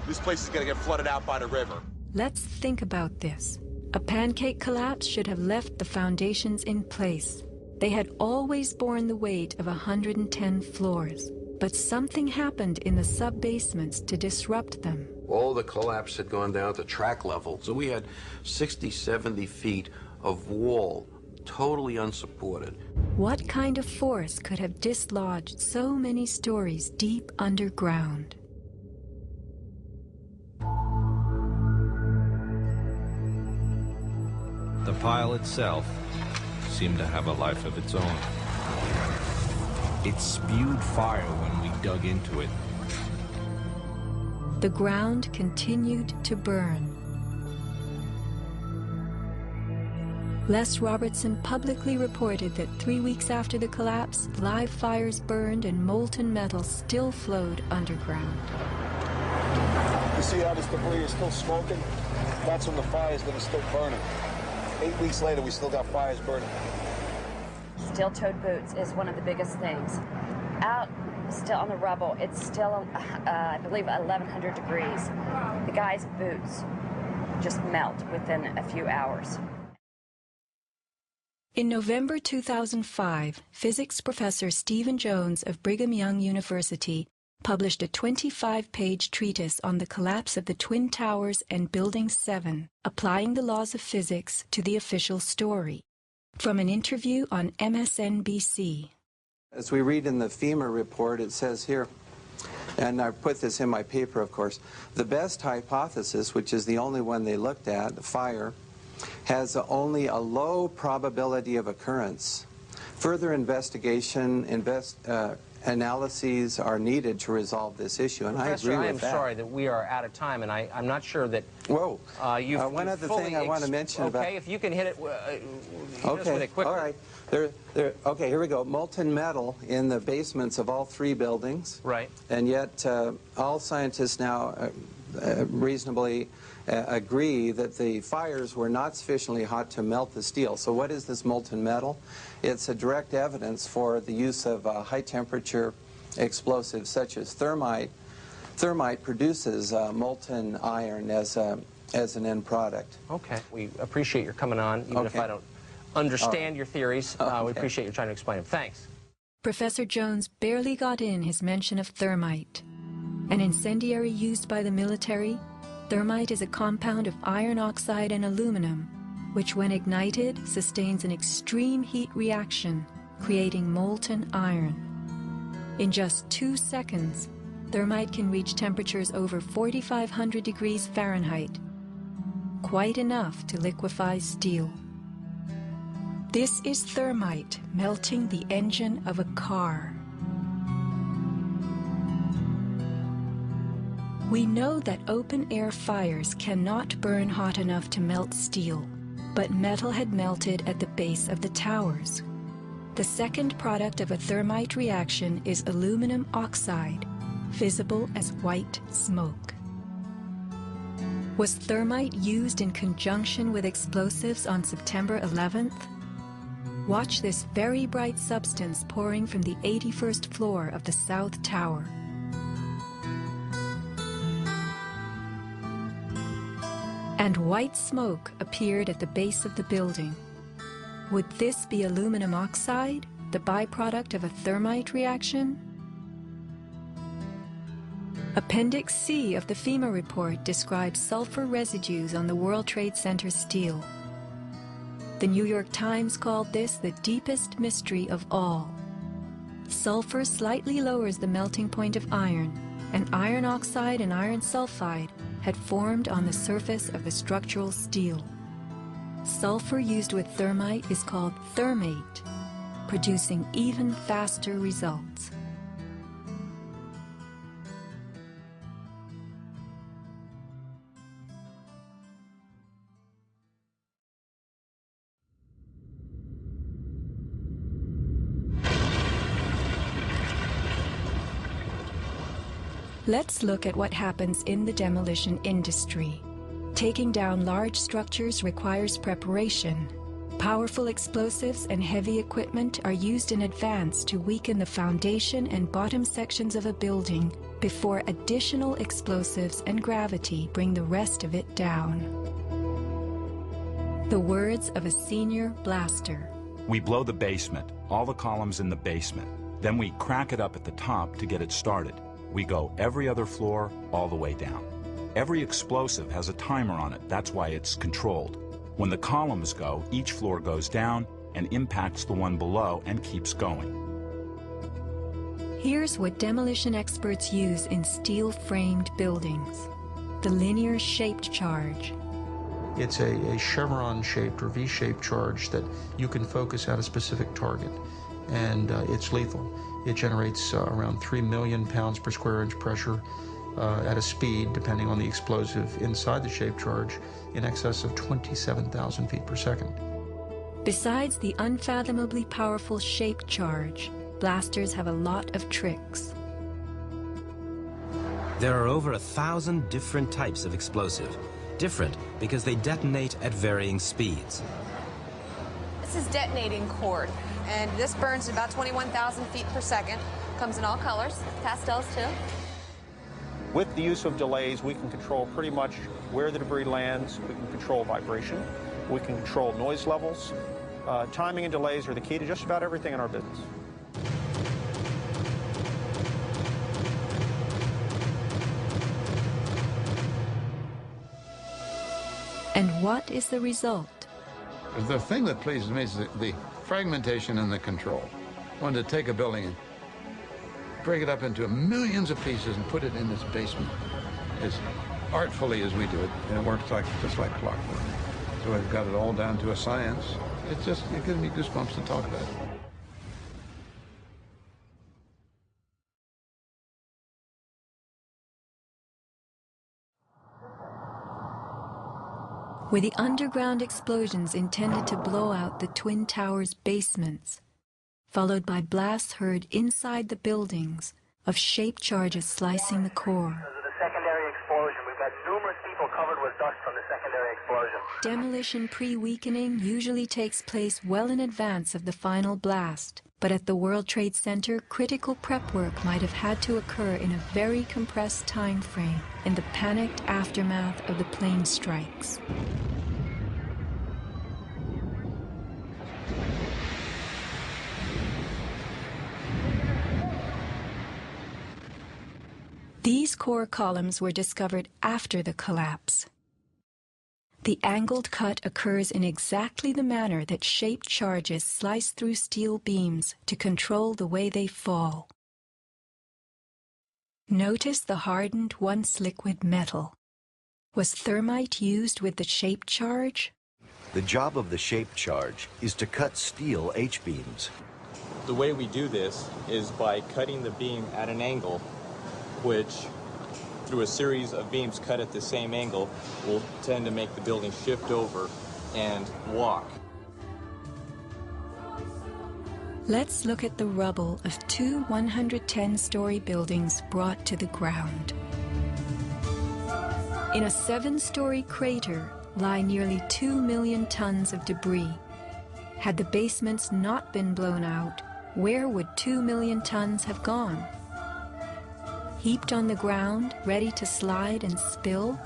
this place is going to get flooded out by the river. Let's think about this. A pancake collapse should have left the foundations in place. They had always borne the weight of 110 floors, but something happened in the sub-basements to disrupt them. All the collapse had gone down to track level, so we had 60, 70 feet of wall, totally unsupported. What kind of force could have dislodged so many stories deep underground? The pile itself seemed to have a life of its own. It spewed fire when we dug into it. The ground continued to burn. Les Robertson publicly reported that 3 weeks after the collapse, live fires burned and molten metal still flowed underground. You see how this debris is still smoking? That's when the fire is going to still burning. 8 weeks later, we still got fires burning. Steel-toed boots is one of the biggest things. Out still on the rubble, it's still, I believe, 1,100 degrees. The guy's boots just melt within a few hours. In November 2005, physics professor Stephen Jones of Brigham Young University published a 25-page treatise on the collapse of the Twin Towers and Building 7, applying the laws of physics to the official story. From an interview on MSNBC. As we read in the FEMA report, it says here, and I put this in my paper, of course, the best hypothesis, which is the only one they looked at, the fire, has only a low probability of occurrence. Further investigation, analyses are needed to resolve this issue, and Professor, I agree with that. I am sorry that we are out of time, and I'm not sure that one other thing I want to mention about... Okay, if you can hit it, hit us with it quickly. All right. Okay, here we go. Molten metal in the basements of all 3 buildings. Right. And yet all scientists now reasonably agree that the fires were not sufficiently hot to melt the steel. So what is this molten metal? It's a direct evidence for the use of high-temperature explosives such as thermite. Thermite produces molten iron as an end product. Okay. We appreciate your coming on, even if I don't understand your theories. We appreciate you trying to explain them. Thanks. Professor Jones barely got in his mention of thermite. An incendiary used by the military, thermite is a compound of iron oxide and aluminum, which when ignited sustains an extreme heat reaction, creating molten iron. In just 2 seconds, thermite can reach temperatures over 4,500 degrees Fahrenheit, quite enough to liquefy steel. This is thermite melting the engine of a car. We know that open-air fires cannot burn hot enough to melt steel, but metal had melted at the base of the towers. The second product of a thermite reaction is aluminum oxide, visible as white smoke. Was thermite used in conjunction with explosives on September 11th? Watch this very bright substance pouring from the 81st floor of the South Tower. And white smoke appeared at the base of the building. Would this be aluminum oxide, the byproduct of a thermite reaction? Appendix C of the FEMA report describes sulfur residues on the World Trade Center steel. The New York Times called this the deepest mystery of all. Sulfur slightly lowers the melting point of iron, and iron oxide and iron sulfide had formed on the surface of the structural steel. Sulfur used with thermite is called thermate, producing even faster results. Let's look at what happens in the demolition industry. Taking down large structures requires preparation. Powerful explosives and heavy equipment are used in advance to weaken the foundation and bottom sections of a building before additional explosives and gravity bring the rest of it down. The words of a senior blaster. We blow the basement, all the columns in the basement. Then we crack it up at the top to get it started. We go every other floor, all the way down. Every explosive has a timer on it. That's why it's controlled. When the columns go, each floor goes down and impacts the one below and keeps going. Here's what demolition experts use in steel-framed buildings: the linear shaped charge. It's a chevron-shaped or V-shaped charge that you can focus at a specific target, and it's lethal. It generates around 3 million pounds per square inch pressure at a speed, depending on the explosive inside the shaped charge, in excess of 27,000 feet per second. Besides the unfathomably powerful shaped charge, blasters have a lot of tricks. There are over 1,000 different types of explosive. Different because they detonate at varying speeds. This is detonating cord, and this burns at about 21,000 feet per second. Comes in all colors, pastels too. With the use of delays, we can control pretty much where the debris lands. We can control vibration. We can control noise levels. Timing and delays are the key to just about everything in our business. And what is the result? The thing that pleases me is the fragmentation and the control. I wanted to take a building and break it up into millions of pieces and put it in this basement as artfully as we do it, and it works just like clockwork. So I've got it all down to a science. It gives me goosebumps to talk about it. Were the underground explosions intended to blow out the Twin Towers' basements, followed by blasts heard inside the buildings of shaped charges slicing the core? Because of the secondary explosion, we've got numerous people covered with dust from the secondary explosion. Demolition pre-weakening usually takes place well in advance of the final blast, but at the World Trade Center, critical prep work might have had to occur in a very compressed time frame in the panicked aftermath of the plane strikes. These core columns were discovered after the collapse. The angled cut occurs in exactly the manner that shaped charges slice through steel beams to control the way they fall. Notice the hardened, once liquid metal. Was thermite used with the shape charge? The job of the shape charge is to cut steel H-beams. The way we do this is by cutting the beam at an angle, which, through a series of beams cut at the same angle, will tend to make the building shift over and walk. Let's look at the rubble of two 110-story buildings brought to the ground. In a 7-story crater lie nearly 2 million tons of debris. Had the basements not been blown out, where would 2 million tons have gone? Heaped on the ground, ready to slide and spill?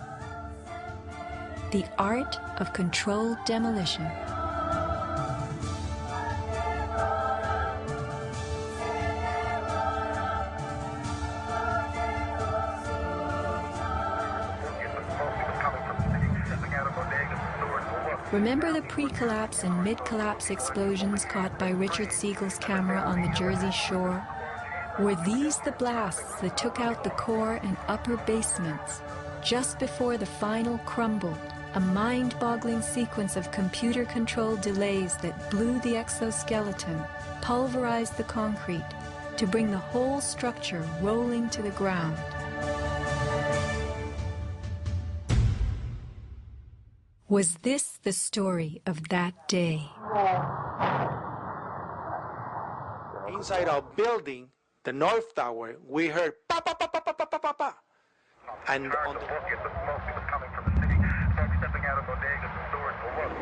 The art of controlled demolition. Remember the pre-collapse and mid-collapse explosions caught by Richard Siegel's camera on the Jersey Shore? Were these the blasts that took out the core and upper basements? Just before the final crumble, a mind-boggling sequence of computer-controlled delays that blew the exoskeleton, pulverized the concrete, to bring the whole structure rolling to the ground. Was this the story of that day? Inside our building, the North Tower, we heard pa pa pa pa pa pa pa pa pa. And on the coming from the city, stepping out of bodegas and stores for work.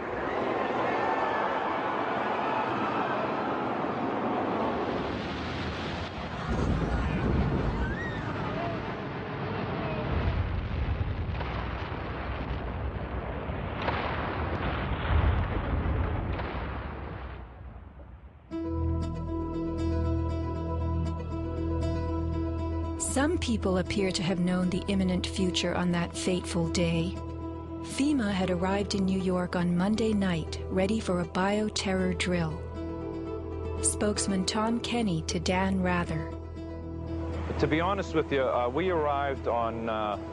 Some people appear to have known the imminent future on that fateful day. FEMA had arrived in New York on Monday night, ready for a bioterror drill. Spokesman Tom Kenny to Dan Rather. To be honest with you, we arrived on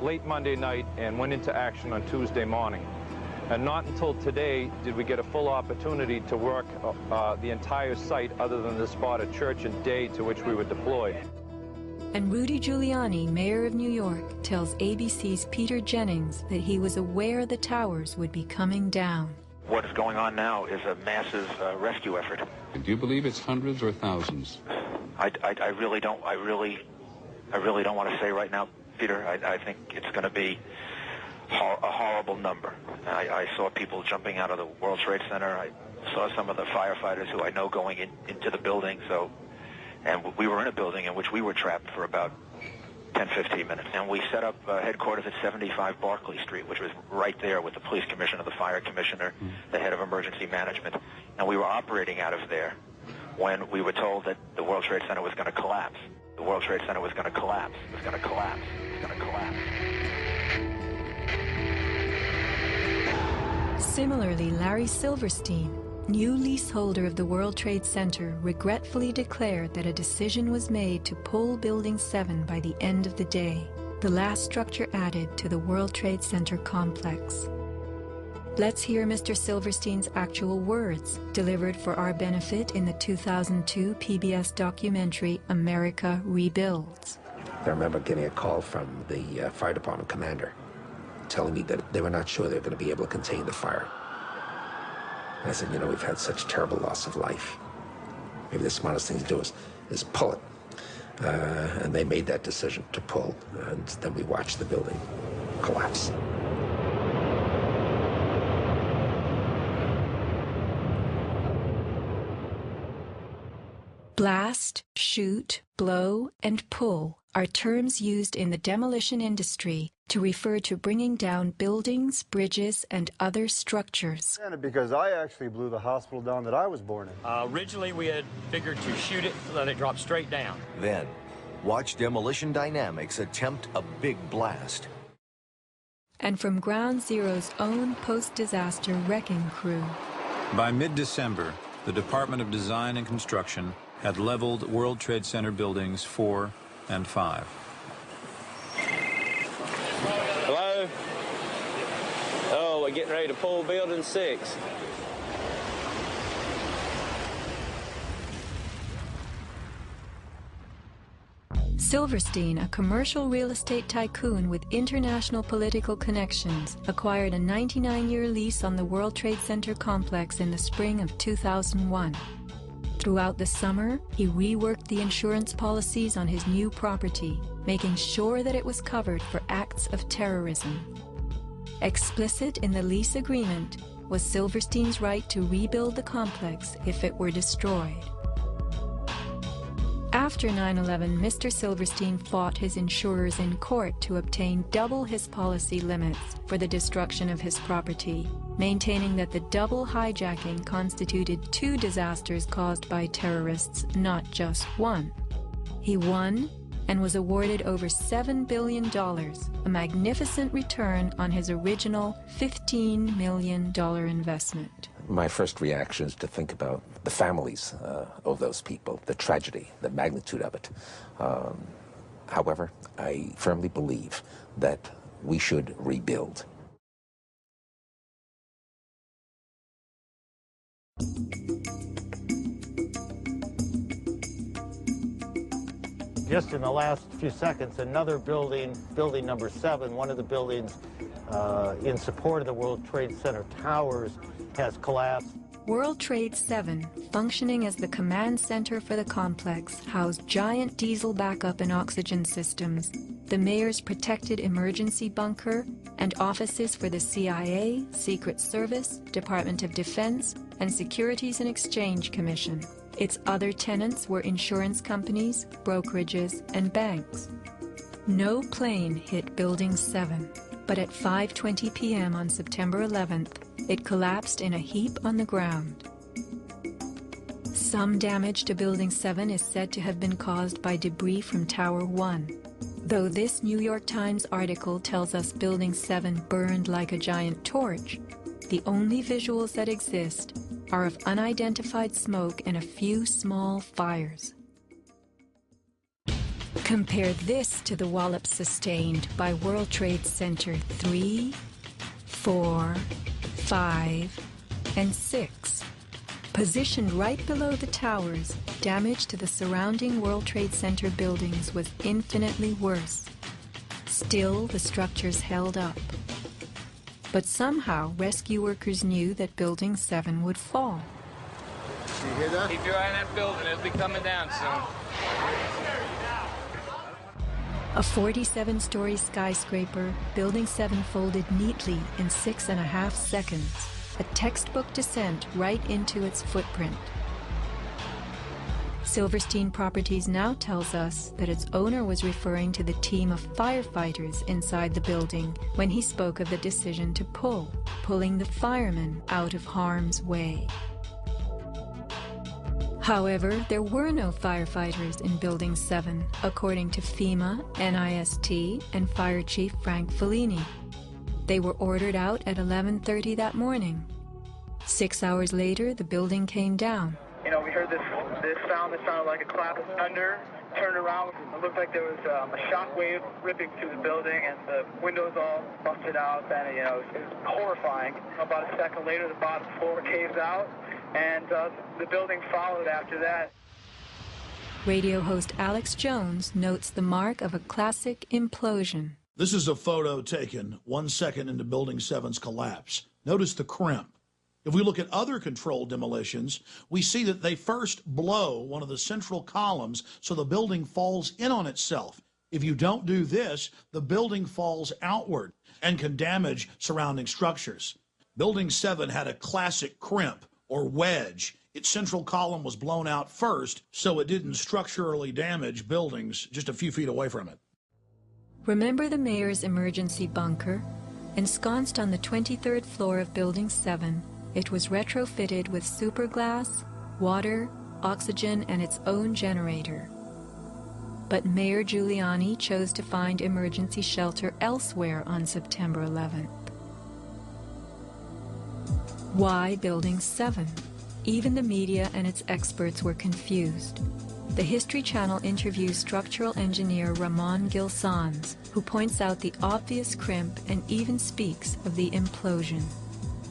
late Monday night and went into action on Tuesday morning. And not until today did we get a full opportunity to work the entire site other than the spot at Church and Day to which we were deployed. And Rudy Giuliani, mayor of New York, tells ABC's Peter Jennings that he was aware the towers would be coming down. What is going on now is a massive rescue effort. Do you believe it's hundreds or thousands? I really don't want to say right now, Peter. I think it's going to be a horrible number. I saw people jumping out of the World Trade Center. I saw some of the firefighters who I know going into the building. And we were in a building in which we were trapped for about 10, 15 minutes. And we set up headquarters at 75 Barclay Street, which was right there with the police commissioner, the fire commissioner, the head of emergency management. And we were operating out of there when we were told that the World Trade Center was going to collapse. The World Trade Center was going to collapse. It was going to collapse. It was going to collapse. Similarly, Larry Silverstein, new leaseholder of the World Trade Center, regretfully declared that a decision was made to pull Building 7 by the end of the day, the last structure added to the World Trade Center complex. Let's hear Mr. Silverstein's actual words, delivered for our benefit in the 2002 PBS documentary America Rebuilds. I remember getting a call from the fire department commander telling me that they were not sure they were going to be able to contain the fire. And I said, we've had such terrible loss of life. Maybe the smartest thing to do is pull it. And they made that decision to pull, and then we watched the building collapse. Blast, shoot, blow, and pull are terms used in the demolition industry to refer to bringing down buildings, bridges, and other structures. Because I actually blew the hospital down that I was born in. Originally, we had figured to shoot it, let it drop straight down. Then, watch Demolition Dynamics attempt a big blast. And from Ground Zero's own post-disaster wrecking crew. By mid-December, the Department of Design and Construction had leveled World Trade Center buildings 4 and 5. Hello? we're getting ready to pull Building 6. Silverstein, a commercial real estate tycoon with international political connections, acquired a 99-year lease on the World Trade Center complex in the spring of 2001. Throughout the summer, he reworked the insurance policies on his new property, making sure that it was covered for acts of terrorism. Explicit in the lease agreement was Silverstein's right to rebuild the complex if it were destroyed. After 9/11, Mr. Silverstein fought his insurers in court to obtain double his policy limits for the destruction of his property, maintaining that the double hijacking constituted 2 disasters caused by terrorists, not just one. He won and was awarded over $7 billion, a magnificent return on his original $15 million investment. My first reaction is to think about the families of those people, the tragedy, the magnitude of it. However, I firmly believe that we should rebuild. Just in the last few seconds, another building, building number 7, one of the buildings in support of the World Trade Center towers, has collapsed. World Trade 7, functioning as the command center for the complex, housed giant diesel backup and oxygen systems, the mayor's protected emergency bunker, and offices for the CIA, Secret Service, Department of Defense, and Securities and Exchange Commission. Its other tenants were insurance companies, brokerages, and banks. No plane hit Building 7, but at 5:20 p.m. on September 11th, it collapsed in a heap on the ground. Some damage to Building 7 is said to have been caused by debris from Tower 1. Though this New York Times article tells us Building 7 burned like a giant torch, the only visuals that exist are of unidentified smoke and a few small fires. Compare this to the wallops sustained by World Trade Center 3, 4, 5, and 6. Positioned right below the towers, damage to the surrounding World Trade Center buildings was infinitely worse. Still, the structures held up. But somehow, rescue workers knew that Building 7 would fall. You hear that? Keep your eye on that building. It'll be coming down soon. A 47-story skyscraper, Building 7 folded neatly in 6.5 seconds, a textbook descent right into its footprint. Silverstein Properties now tells us that its owner was referring to the team of firefighters inside the building when he spoke of the decision to pulling the firemen out of harm's way. However, there were no firefighters in Building 7, according to FEMA, NIST, and Fire Chief Frank Fellini. They were ordered out at 11:30 that morning. 6 hours later, the building came down. You know, we heard this sound that sounded like a clap of thunder. Turned around, it looked like there was a shock wave ripping through the building, and the windows all busted out, and it was horrifying. About a second later, the bottom floor caves out, and the building followed after that. Radio host Alex Jones notes the mark of a classic implosion. This is a photo taken 1 second into Building 7's collapse. Notice the crimp. If we look at other controlled demolitions, we see that they first blow one of the central columns so the building falls in on itself. If you don't do this, the building falls outward and can damage surrounding structures. Building 7 had a classic crimp or wedge. Its central column was blown out first, so it didn't structurally damage buildings just a few feet away from it. Remember the mayor's emergency bunker? Ensconced on the 23rd floor of Building 7, it was retrofitted with superglass, water, oxygen, and its own generator. But Mayor Giuliani chose to find emergency shelter elsewhere on September 11th. Why Building 7? Even the media and its experts were confused. the History Channel interviews structural engineer Ramon Gilsans, who points out the obvious crimp and even speaks of the implosion.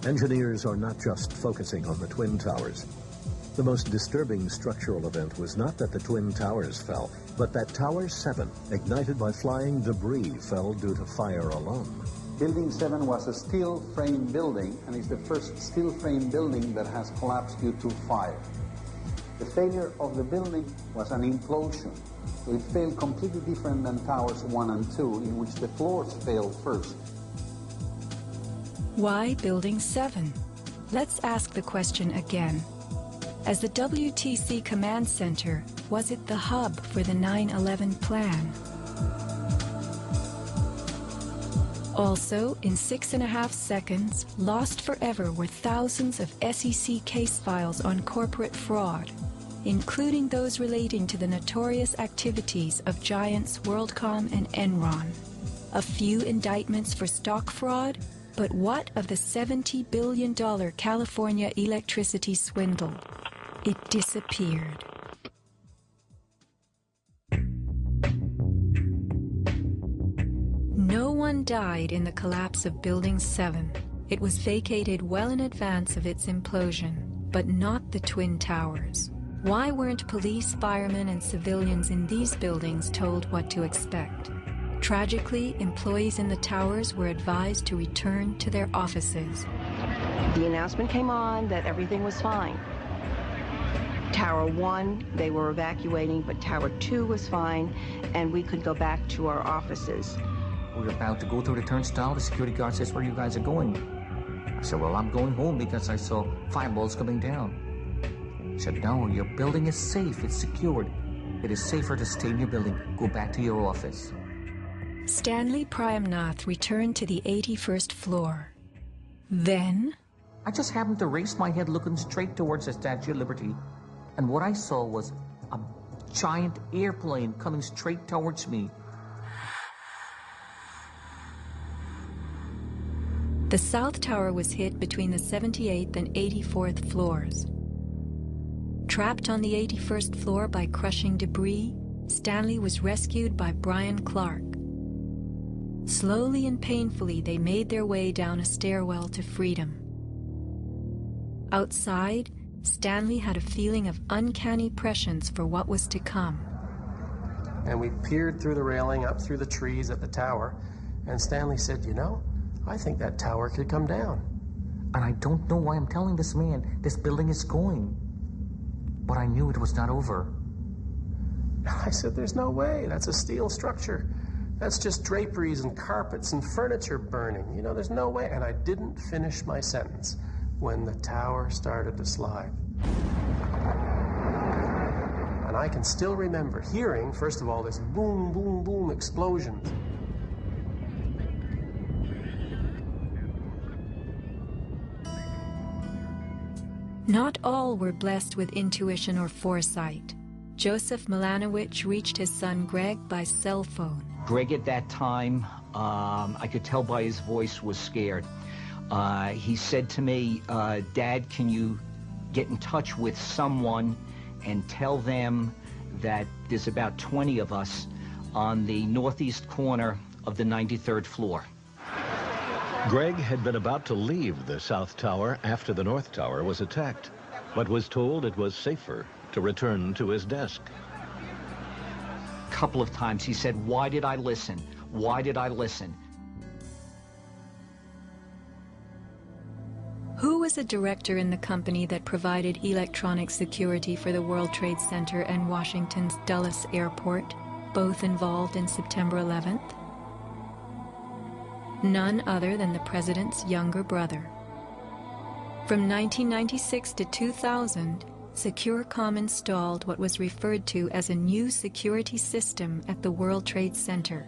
Engineers are not just focusing on the Twin Towers. The most disturbing structural event was not that the Twin Towers fell, but that Tower 7, ignited by flying debris, fell due to fire alone. Building 7 was a steel frame building, and it's the first steel frame building that has collapsed due to fire. The failure of the building was an implosion. So it failed completely different than Towers 1 and 2, in which the floors failed first. Why Building 7? Let's ask the question again. As the WTC Command Center, was it the hub for the 9/11 plan? Also, in 6.5 seconds, lost forever were thousands of SEC case files on corporate fraud, including those relating to the notorious activities of giants WorldCom and Enron. A few indictments for stock fraud, but what of the $70 billion California electricity swindle? It disappeared. No one died in the collapse of Building 7. It was vacated well in advance of its implosion, but not the Twin Towers. Why weren't police, firemen, and civilians in these buildings told what to expect? Tragically, employees in the towers were advised to return to their offices. The announcement came on that everything was fine. Tower 1, they were evacuating, but Tower 2 was fine, and we could go back to our offices. We were about to go through the turnstile. The security guard says, "Where you guys are going?" I said, "Well, I'm going home because I saw fireballs coming down." He said, "No, your building is safe. It's secured. It is safer to stay in your building. Go back to your office." Stanley Prayamnath returned to the 81st floor. Then, I just happened to raise my head looking straight towards the Statue of Liberty, and what I saw was a giant airplane coming straight towards me. the South Tower was hit between the 78th and 84th floors. Trapped on the 81st floor by crushing debris, Stanley was rescued by Brian Clark. Slowly and painfully, they made their way down a stairwell to freedom. Outside, Stanley had a feeling of uncanny prescience for what was to come. And we peered through the railing up through the trees at the tower, and Stanley said, "You know, I think that tower could come down." And I don't know why I'm telling this man this building is going. But I knew it was not over. I said, "There's no way. That's a steel structure. That's just draperies and carpets and furniture burning. You know, there's no way." And I didn't finish my sentence when the tower started to slide. And I can still remember hearing, first of all, this boom, boom, boom explosions. Not all were blessed with intuition or foresight. Joseph Milanowicz reached his son Greg by cell phone. Greg at that time, I could tell by his voice, was scared. He said to me, "Dad, can you get in touch with someone and tell them that there's about 20 of us on the northeast corner of the 93rd floor." Greg had been about to leave the South Tower after the North Tower was attacked, but was told it was safer to return to his desk. A couple of times he said, "Why did I listen? Why did I listen?" Who was a director in the company that provided electronic security for the World Trade Center and Washington's Dulles Airport, both involved in September 11th? None other than the president's younger brother. From 1996 to 2000, Securicom installed what was referred to as a new security system at the World Trade Center.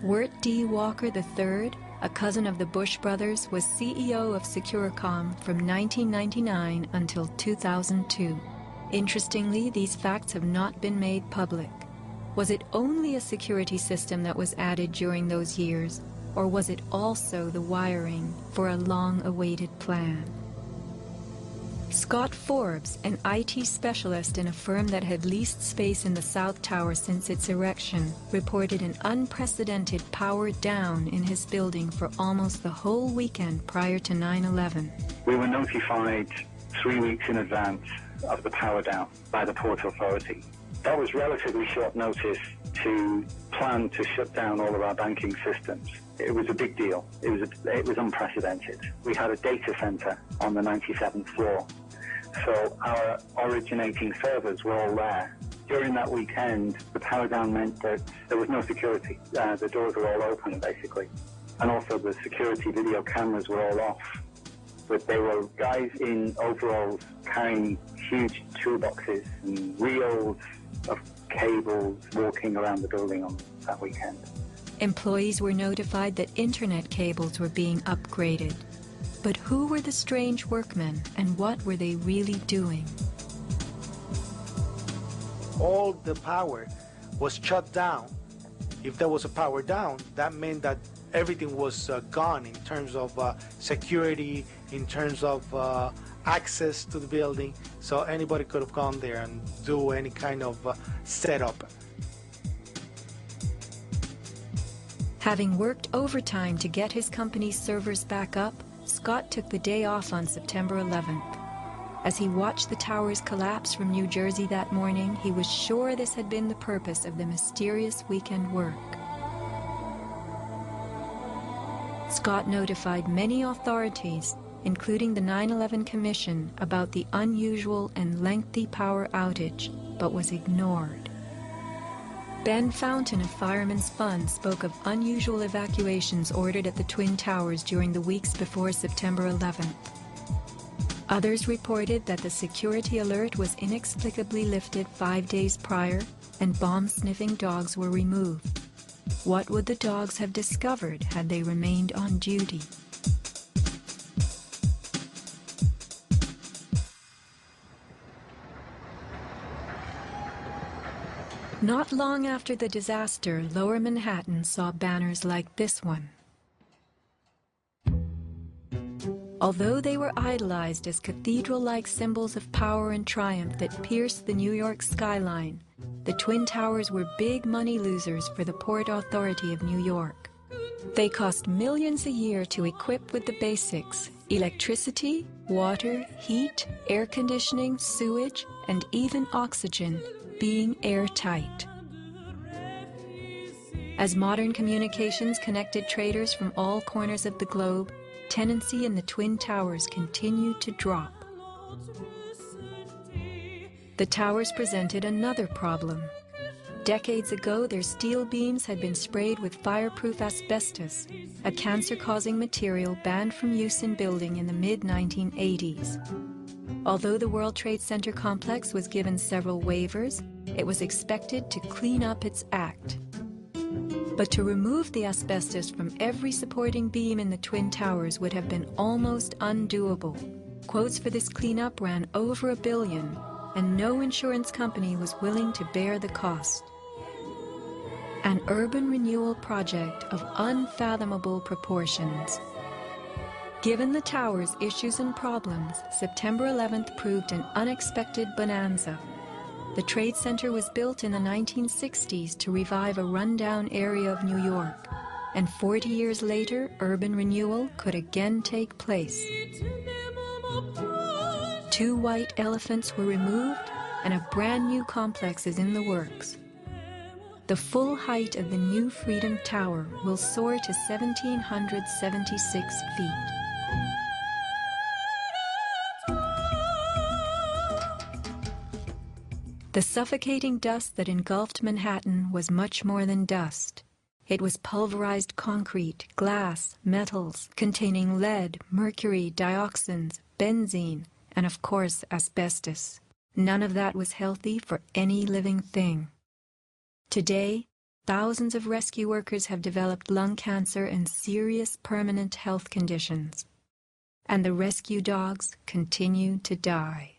Wirt D. Walker III, a cousin of the Bush brothers, was CEO of Securicom from 1999 until 2002. Interestingly, these facts have not been made public. Was it only a security system that was added during those years, or was it also the wiring for a long-awaited plan? Scott Forbes, an IT specialist in a firm that had leased space in the South Tower since its erection, reported an unprecedented power down in his building for almost the whole weekend prior to 9/11. We were notified 3 weeks in advance of the power down by the Port Authority. That was relatively short notice to plan to shut down all of our banking systems. It was a big deal. It was unprecedented. We had a data center on the 97th floor. So our originating servers were all there. During that weekend, the power down meant that there was no security. The doors were all open, basically. And also the security video cameras were all off. But there were guys in overalls carrying huge toolboxes and reels of cables walking around the building on that weekend. Employees were notified that internet cables were being upgraded. But who were the strange workmen, and what were they really doing? All the power was shut down. If there was a power down, that meant that everything was gone in terms of security, in terms of access to the building. So anybody could have gone there and do any kind of setup. Having worked overtime to get his company's servers back up, Scott took the day off on September 11th. As he watched the towers collapse from New Jersey that morning, he was sure this had been the purpose of the mysterious weekend work. Scott notified many authorities, including the 9/11 Commission, about the unusual and lengthy power outage, but was ignored. Ben Fountain of Fireman's Fund spoke of unusual evacuations ordered at the Twin Towers during the weeks before September 11th. Others reported that the security alert was inexplicably lifted 5 days prior and bomb-sniffing dogs were removed. What would the dogs have discovered had they remained on duty? Not long after the disaster, Lower Manhattan saw banners like this one. Although they were idolized as cathedral-like symbols of power and triumph that pierced the New York skyline, the Twin Towers were big money losers for the Port Authority of New York. They cost millions a year to equip with the basics: electricity, water, heat, air conditioning, sewage, and even oxygen, being airtight. As modern communications connected traders from all corners of the globe, tenancy in the Twin Towers continued to drop. The towers presented another problem. Decades ago, their steel beams had been sprayed with fireproof asbestos, a cancer-causing material banned from use in building in the mid-1980s. Although the World Trade Center complex was given several waivers, it was expected to clean up its act. But to remove the asbestos from every supporting beam in the Twin Towers would have been almost undoable. Quotes for this cleanup ran over $1 billion, and no insurance company was willing to bear the cost. An urban renewal project of unfathomable proportions. Given the tower's issues and problems, September 11th proved an unexpected bonanza. The Trade Center was built in the 1960s to revive a rundown area of New York, and 40 years later, urban renewal could again take place. 2 white elephants were removed, and a brand new complex is in the works. The full height of the new Freedom Tower will soar to 1,776 feet. The suffocating dust that engulfed Manhattan was much more than dust. It was pulverized concrete, glass, metals, containing lead, mercury, dioxins, benzene, and of course asbestos. None of that was healthy for any living thing. Today, thousands of rescue workers have developed lung cancer and serious permanent health conditions. And the rescue dogs continue to die.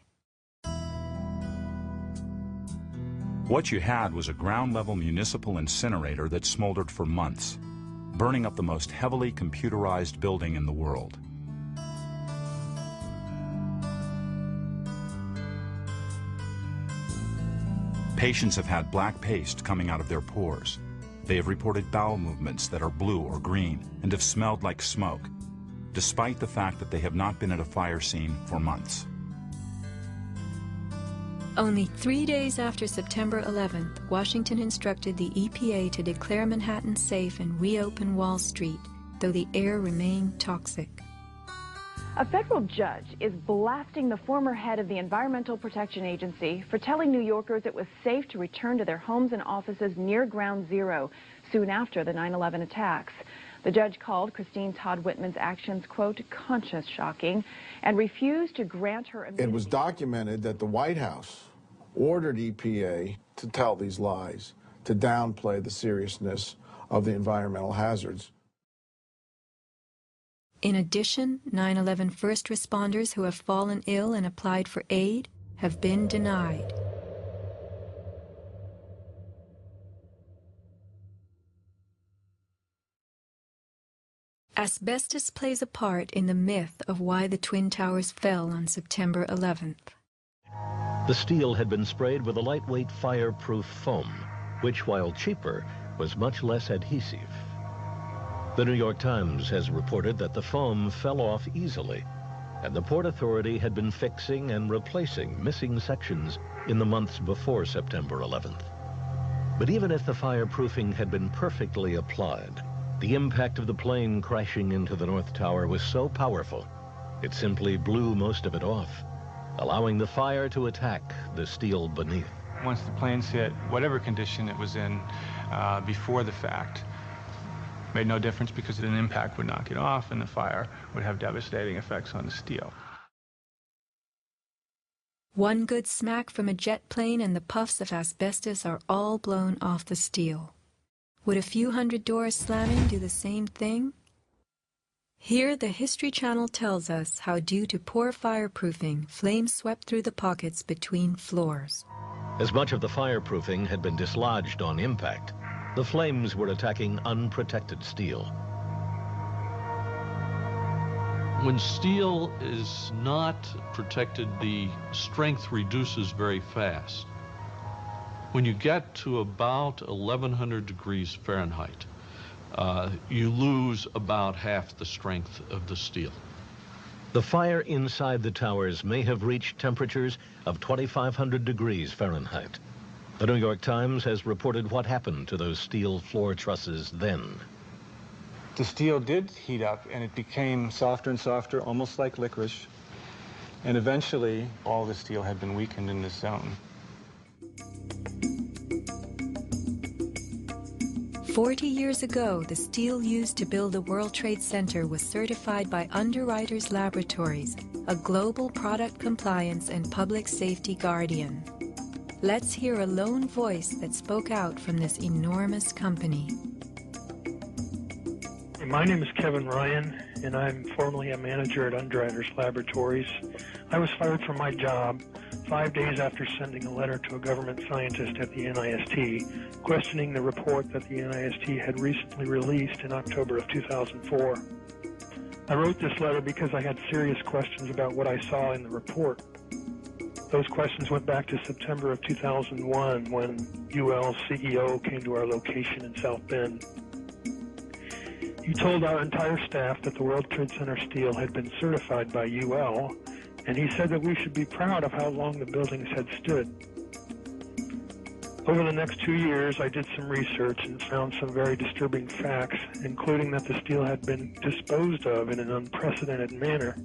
What you had was a ground-level municipal incinerator that smoldered for months, burning up the most heavily computerized building in the world. Patients have had black paste coming out of their pores. They have reported bowel movements that are blue or green and have smelled like smoke, despite the fact that they have not been at a fire scene for months. Only 3 days after September 11th, Washington instructed the EPA to declare Manhattan safe and reopen Wall Street, though the air remained toxic. A federal judge is blasting the former head of the Environmental Protection Agency for telling New Yorkers it was safe to return to their homes and offices near Ground Zero soon after the 9/11 attacks. The judge called Christine Todd Whitman's actions, quote, conscience shocking, and refused to grant her immunity. It was documented that the White House ordered EPA to tell these lies, to downplay the seriousness of the environmental hazards. In addition, 9/11 first responders who have fallen ill and applied for aid have been denied. Asbestos plays a part in the myth of why the Twin Towers fell on September 11th. The steel had been sprayed with a lightweight fireproof foam, which, while cheaper, was much less adhesive. The New York Times has reported that the foam fell off easily, and the Port Authority had been fixing and replacing missing sections in the months before September 11th. But even if the fireproofing had been perfectly applied, the impact of the plane crashing into the North Tower was so powerful, it simply blew most of it off, allowing the fire to attack the steel beneath. Once the planes hit, whatever condition it was in before the fact, made no difference because an impact would knock it off and the fire would have devastating effects on the steel. One good smack from a jet plane and the puffs of asbestos are all blown off the steel. Would a few hundred doors slamming do the same thing? Here, the History Channel tells us how, due to poor fireproofing, flames swept through the pockets between floors. As much of the fireproofing had been dislodged on impact, the flames were attacking unprotected steel. When steel is not protected, the strength reduces very fast. When you get to about 1100 degrees Fahrenheit, you lose about half the strength of the steel. The fire inside the towers may have reached temperatures of 2,500 degrees Fahrenheit. The New York Times has reported what happened to those steel floor trusses then. The steel did heat up and it became softer and softer, almost like licorice. And eventually, all the steel had been weakened in this zone. 40 years ago, the steel used to build the World Trade Center was certified by Underwriters Laboratories, a global product compliance and public safety guardian. Let's hear a lone voice that spoke out from this enormous company. My name is Kevin Ryan, and I'm formerly a manager at Underwriters Laboratories. I was fired from my job 5 days after sending a letter to a government scientist at the NIST, questioning the report that the NIST had recently released in October of 2004. I wrote this letter because I had serious questions about what I saw in the report. Those questions went back to September of 2001 when UL's CEO came to our location in South Bend. He told our entire staff that the World Trade Center steel had been certified by UL, and he said that we should be proud of how long the buildings had stood. Over the next 2 years, I did some research and found some very disturbing facts, including that the steel had been disposed of in an unprecedented manner.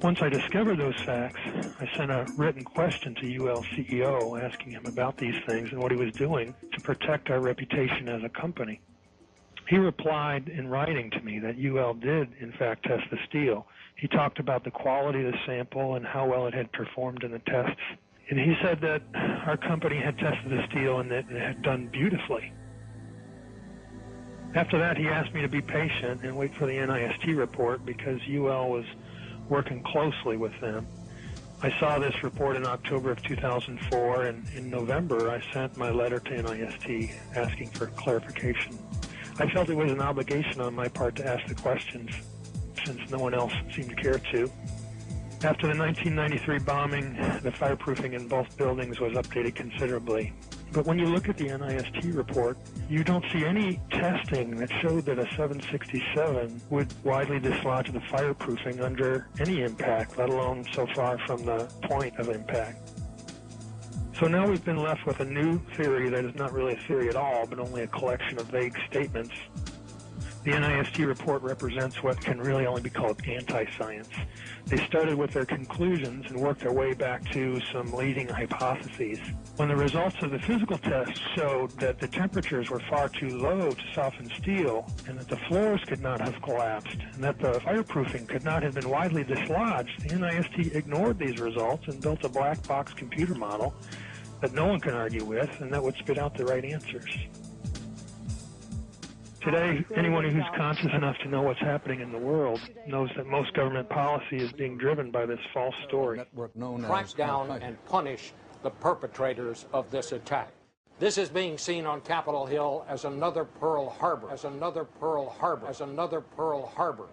Once I discovered those facts, I sent a written question to UL CEO asking him about these things and what he was doing to protect our reputation as a company. He replied in writing to me that UL did, in fact, test the steel. He talked about the quality of the sample and how well it had performed in the tests. And he said that our company had tested the steel and that it had done beautifully. After that, he asked me to be patient and wait for the NIST report because UL was working closely with them. I saw this report in October of 2004, and in November, I sent my letter to NIST asking for clarification. I felt it was an obligation on my part to ask the questions since no one else seemed to care to. After the 1993 bombing, the fireproofing in both buildings was updated considerably. But when you look at the NIST report, you don't see any testing that showed that a 767 would widely dislodge the fireproofing under any impact, let alone so far from the point of impact. So now we've been left with a new theory that is not really a theory at all, but only a collection of vague statements. The NIST report represents what can really only be called anti-science. They started with their conclusions and worked their way back to some leading hypotheses. When the results of the physical tests showed that the temperatures were far too low to soften steel, and that the floors could not have collapsed, and that the fireproofing could not have been widely dislodged, the NIST ignored these results and built a black box computer model that no one can argue with, and that would spit out the right answers. Today, anyone who's conscious enough to know what's happening in the world knows that most government policy is being driven by this false story. Track down and punish the perpetrators of this attack. This is being seen on Capitol Hill as another Pearl Harbor, as another Pearl Harbor, as another Pearl Harbor.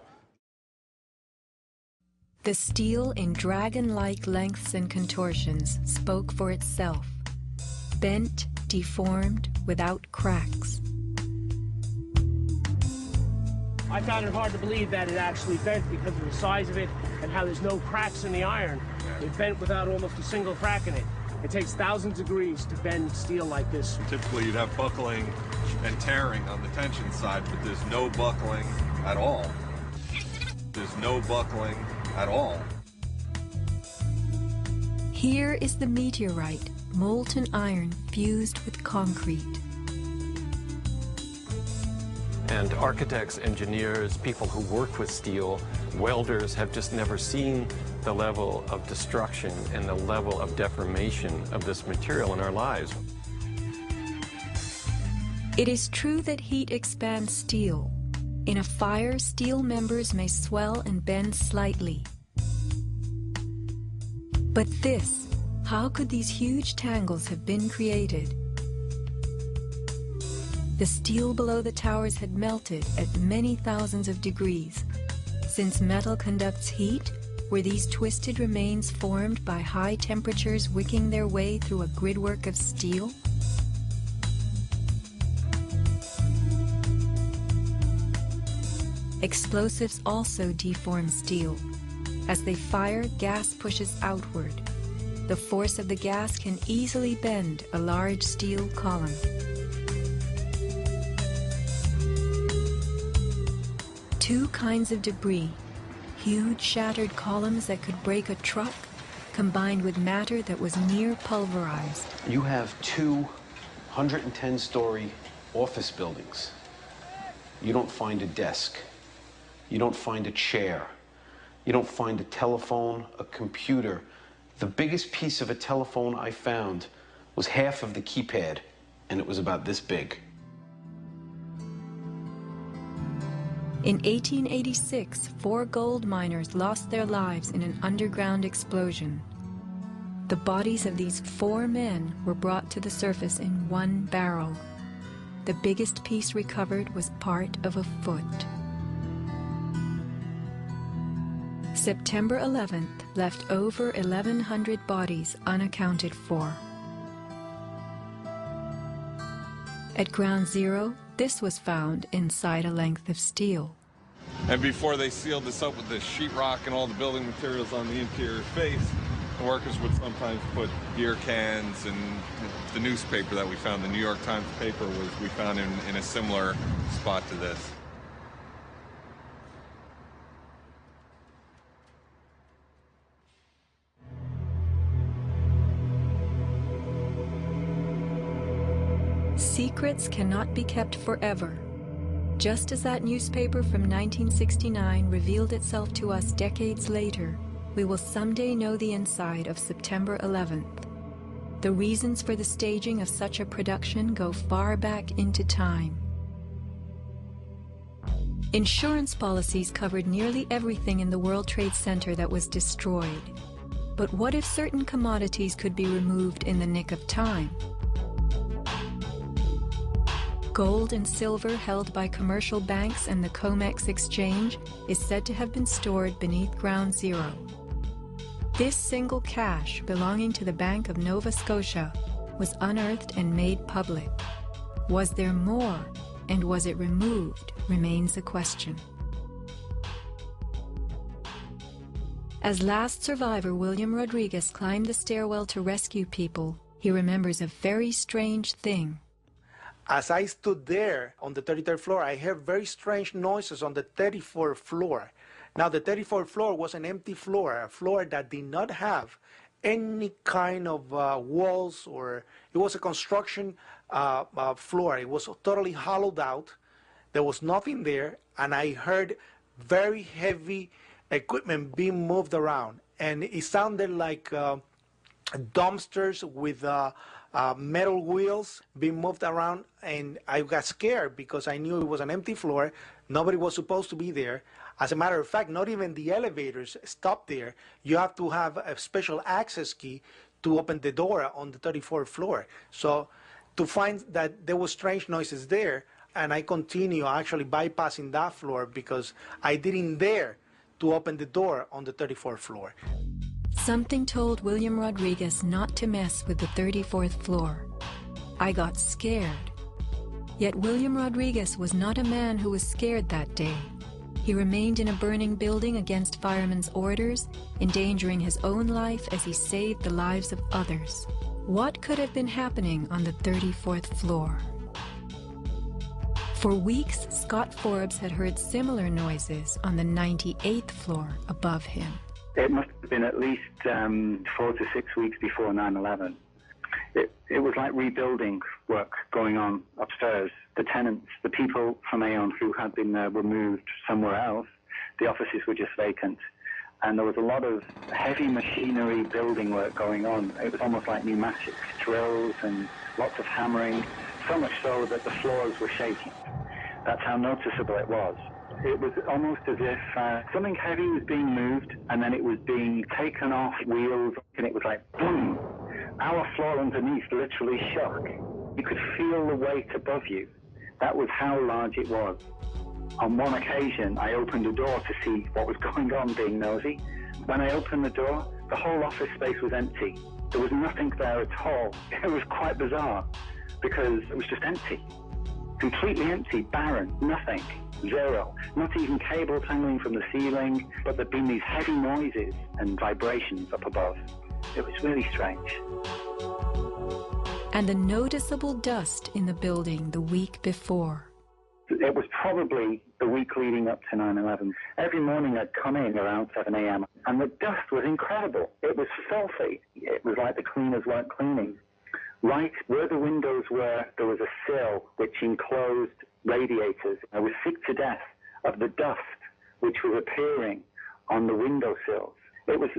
The steel in dragon-like lengths and contortions spoke for itself. Bent, deformed, without cracks. I found it hard to believe that it actually bent because of the size of it and how there's no cracks in the iron. It bent without almost a single crack in it. It takes thousands of degrees to bend steel like this. Typically you'd have buckling and tearing on the tension side, but there's no buckling at all. There's no buckling at all. Here is the meteorite, molten iron fused with concrete. And architects, engineers, people who work with steel, welders have just never seen the level of destruction and the level of deformation of this material in our lives. It is true that heat expands steel. In a fire, steel members may swell and bend slightly. But this, how could these huge tangles have been created? The steel below the towers had melted at many thousands of degrees. Since metal conducts heat, were these twisted remains formed by high temperatures wicking their way through a gridwork of steel? Explosives also deform steel. As they fire, gas pushes outward. The force of the gas can easily bend a large steel column. Two kinds of debris, huge shattered columns that could break a truck, combined with matter that was near pulverized. You have two 110-story office buildings. You don't find a desk. You don't find a chair. You don't find a telephone, a computer. The biggest piece of a telephone I found was half of the keypad, and it was about this big. In 1886, 4 gold miners lost their lives in an underground explosion. The bodies of these 4 men were brought to the surface in one barrel. The biggest piece recovered was part of a foot. September 11th left over 1,100 bodies unaccounted for. At Ground Zero, this was found inside a length of steel. And before they sealed this up with the sheetrock and all the building materials on the interior face, the workers would sometimes put beer cans, and the newspaper that we found, the New York Times paper, we found in a similar spot to this. Secrets cannot be kept forever. Just as that newspaper from 1969 revealed itself to us decades later, we will someday know the inside of September 11th. The reasons for the staging of such a production go far back into time. Insurance policies covered nearly everything in the World Trade Center that was destroyed. But what if certain commodities could be removed in the nick of time? Gold and silver held by commercial banks and the COMEX exchange is said to have been stored beneath Ground Zero. This single cache belonging to the Bank of Nova Scotia was unearthed and made public. Was there more, and was it removed, remains a question. As last survivor William Rodriguez climbed the stairwell to rescue people, he remembers a very strange thing. As I stood there on the 33rd floor, I heard very strange noises on the 34th floor. Now, the 34th floor was an empty floor, a floor that did not have any kind of walls, or it was a construction floor. It was totally hollowed out. There was nothing there, and I heard very heavy equipment being moved around, and it sounded like dumpsters with metal wheels being moved around, and I got scared because I knew it was an empty floor. Nobody was supposed to be there. As a matter of fact, not even the elevators stopped there. You have to have a special access key to open the door on the 34th floor. So to find that there were strange noises there, and I continue actually bypassing that floor because I didn't dare to open the door on the 34th floor. Something told William Rodriguez not to mess with the 34th floor. I got scared. Yet William Rodriguez was not a man who was scared that day. He remained in a burning building against firemen's orders, endangering his own life as he saved the lives of others. What could have been happening on the 34th floor? For weeks, Scott Forbes had heard similar noises on the 98th floor above him. It must have been at least 4 to 6 weeks before 9/11. It was like rebuilding work going on upstairs. The tenants, the people from Aon who had been removed somewhere else, the offices were just vacant. And there was a lot of heavy machinery building work going on. It was almost like pneumatic drills and lots of hammering, so much so that the floors were shaking. That's how noticeable it was. It was almost as if something heavy was being moved and then it was being taken off wheels, and it was like boom. Our floor underneath literally shook. You could feel the weight above you. That was how large it was. On one occasion, I opened a door to see what was going on, being nosy. When I opened the door, the whole office space was empty. There was nothing there at all. It was quite bizarre because it was just empty. Completely empty, barren, nothing, zero. Not even cables hanging from the ceiling, but there'd been these heavy noises and vibrations up above. It was really strange. And the noticeable dust in the building the week before. It was probably the week leading up to 9/11. Every morning I'd come in around 7 a.m. and the dust was incredible. It was filthy. It was like the cleaners weren't cleaning. Right where the windows were, there was a sill which enclosed radiators. I was sick to death of the dust which was appearing on the windowsills. It was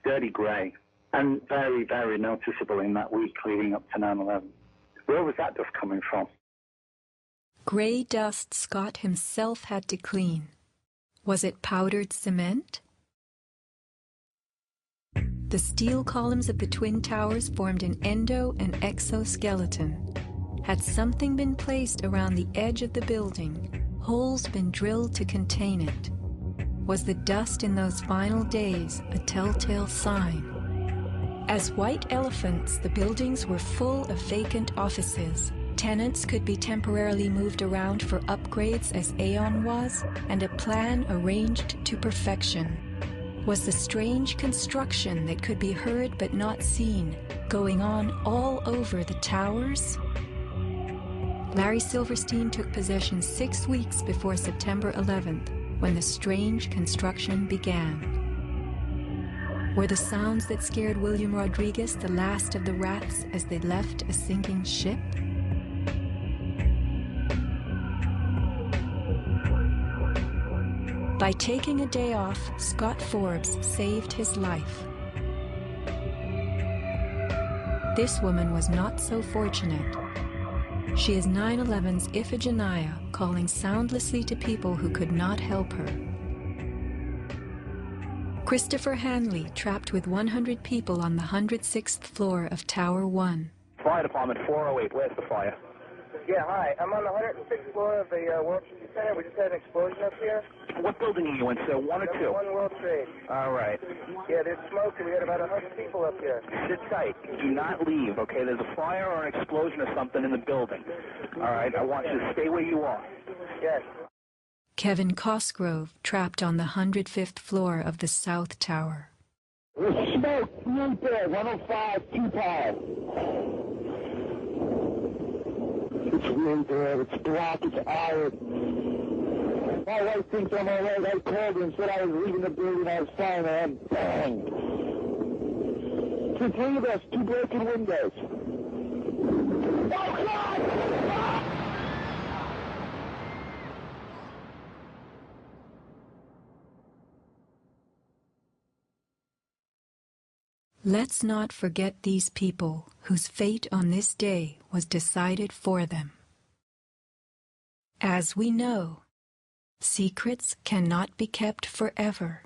dirty grey and very, very noticeable in that week leading up to 9/11. Where was that dust coming from? Grey dust Scott himself had to clean. Was it powdered cement? The steel columns of the Twin Towers formed an endo and exoskeleton. Had something been placed around the edge of the building, holes been drilled to contain it? Was the dust in those final days a telltale sign? As white elephants, the buildings were full of vacant offices. Tenants could be temporarily moved around for upgrades as Aon was, and a plan arranged to perfection. Was the strange construction that could be heard but not seen going on all over the towers? Larry Silverstein took possession 6 weeks before September 11th, when the strange construction began. Were the sounds that scared William Rodriguez the last of the rats as they left a sinking ship? By taking a day off, Scott Forbes saved his life. This woman was not so fortunate. She is 9/11's Iphigenia, calling soundlessly to people who could not help her. Christopher Hanley, trapped with 100 people on the 106th floor of Tower 1. Fire department 408, where's the fire? Yeah, hi. I'm on the 106th floor of the World Trade Center. We just had an explosion up here. What building are you in, sir? One or two? One World Trade. All right. Yeah, there's smoke, and we had about 100 people up here. Sit tight. Do not leave, okay? There's a fire or an explosion or something in the building. All right? I want you to stay where you are. Yes. Kevin Cosgrove trapped on the 105th floor of the South Tower. There's smoke right there, 105, 2-power. It's right there, it's black, it's iron. My wife thinks I'm all right. I called her and said I was leaving the building, I was fine, and bang. The three of us, 2 broken windows. Oh, God! Let's not forget these people whose fate on this day was decided for them. As we know, secrets cannot be kept forever.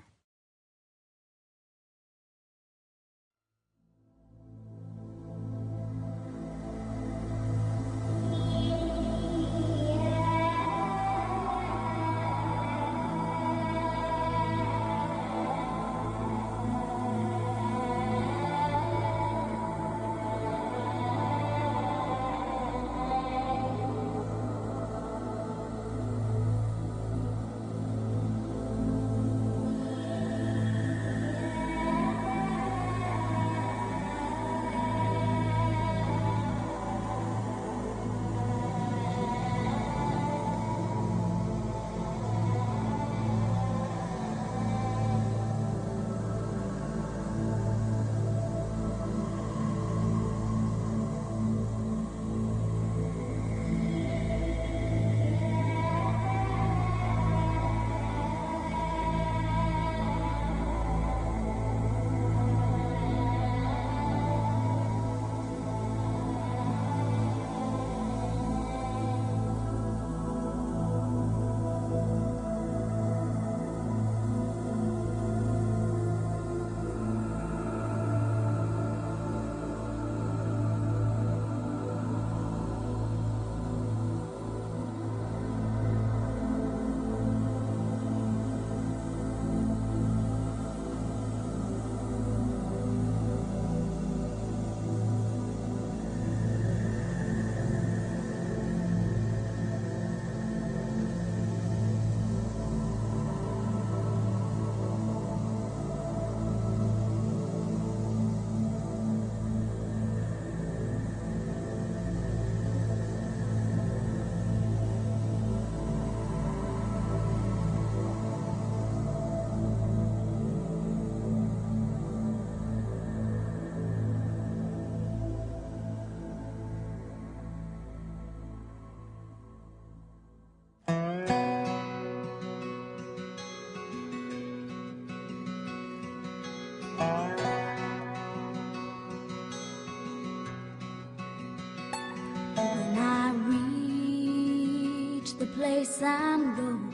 When I reach the place I'm going,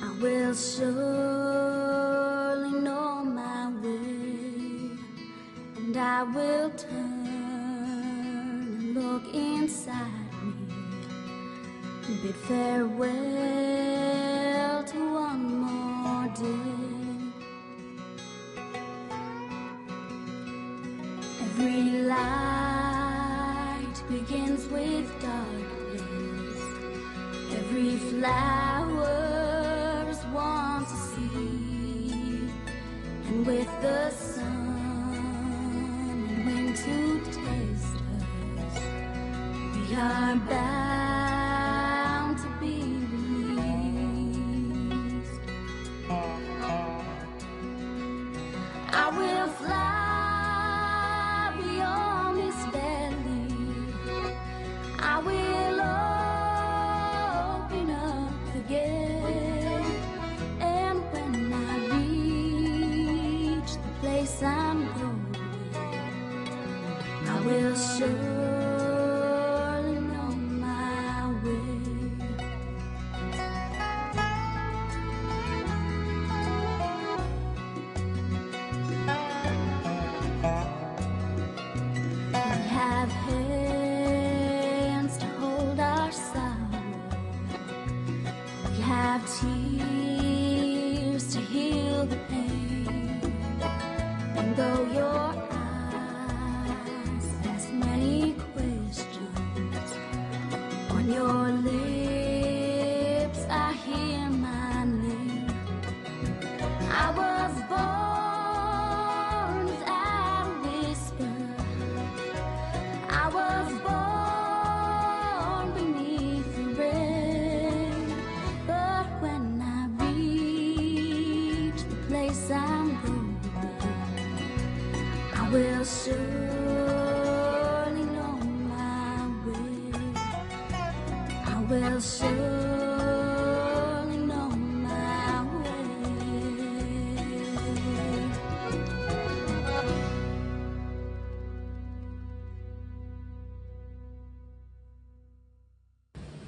I will surely know my way, and I will turn and look inside me, bid farewell to one more day. Every light begins with darkness. Every flower is one to see, and with the sun and wind to taste us, we are bound to be released. I will fly beyond this valley. I will open up the gate, and when I reach the place I'm going, I will surely know my way. We have surely know my way. I will surely know my way.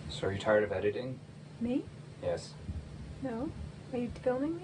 So are you tired of editing? Me? Yes. No. Are you filming me?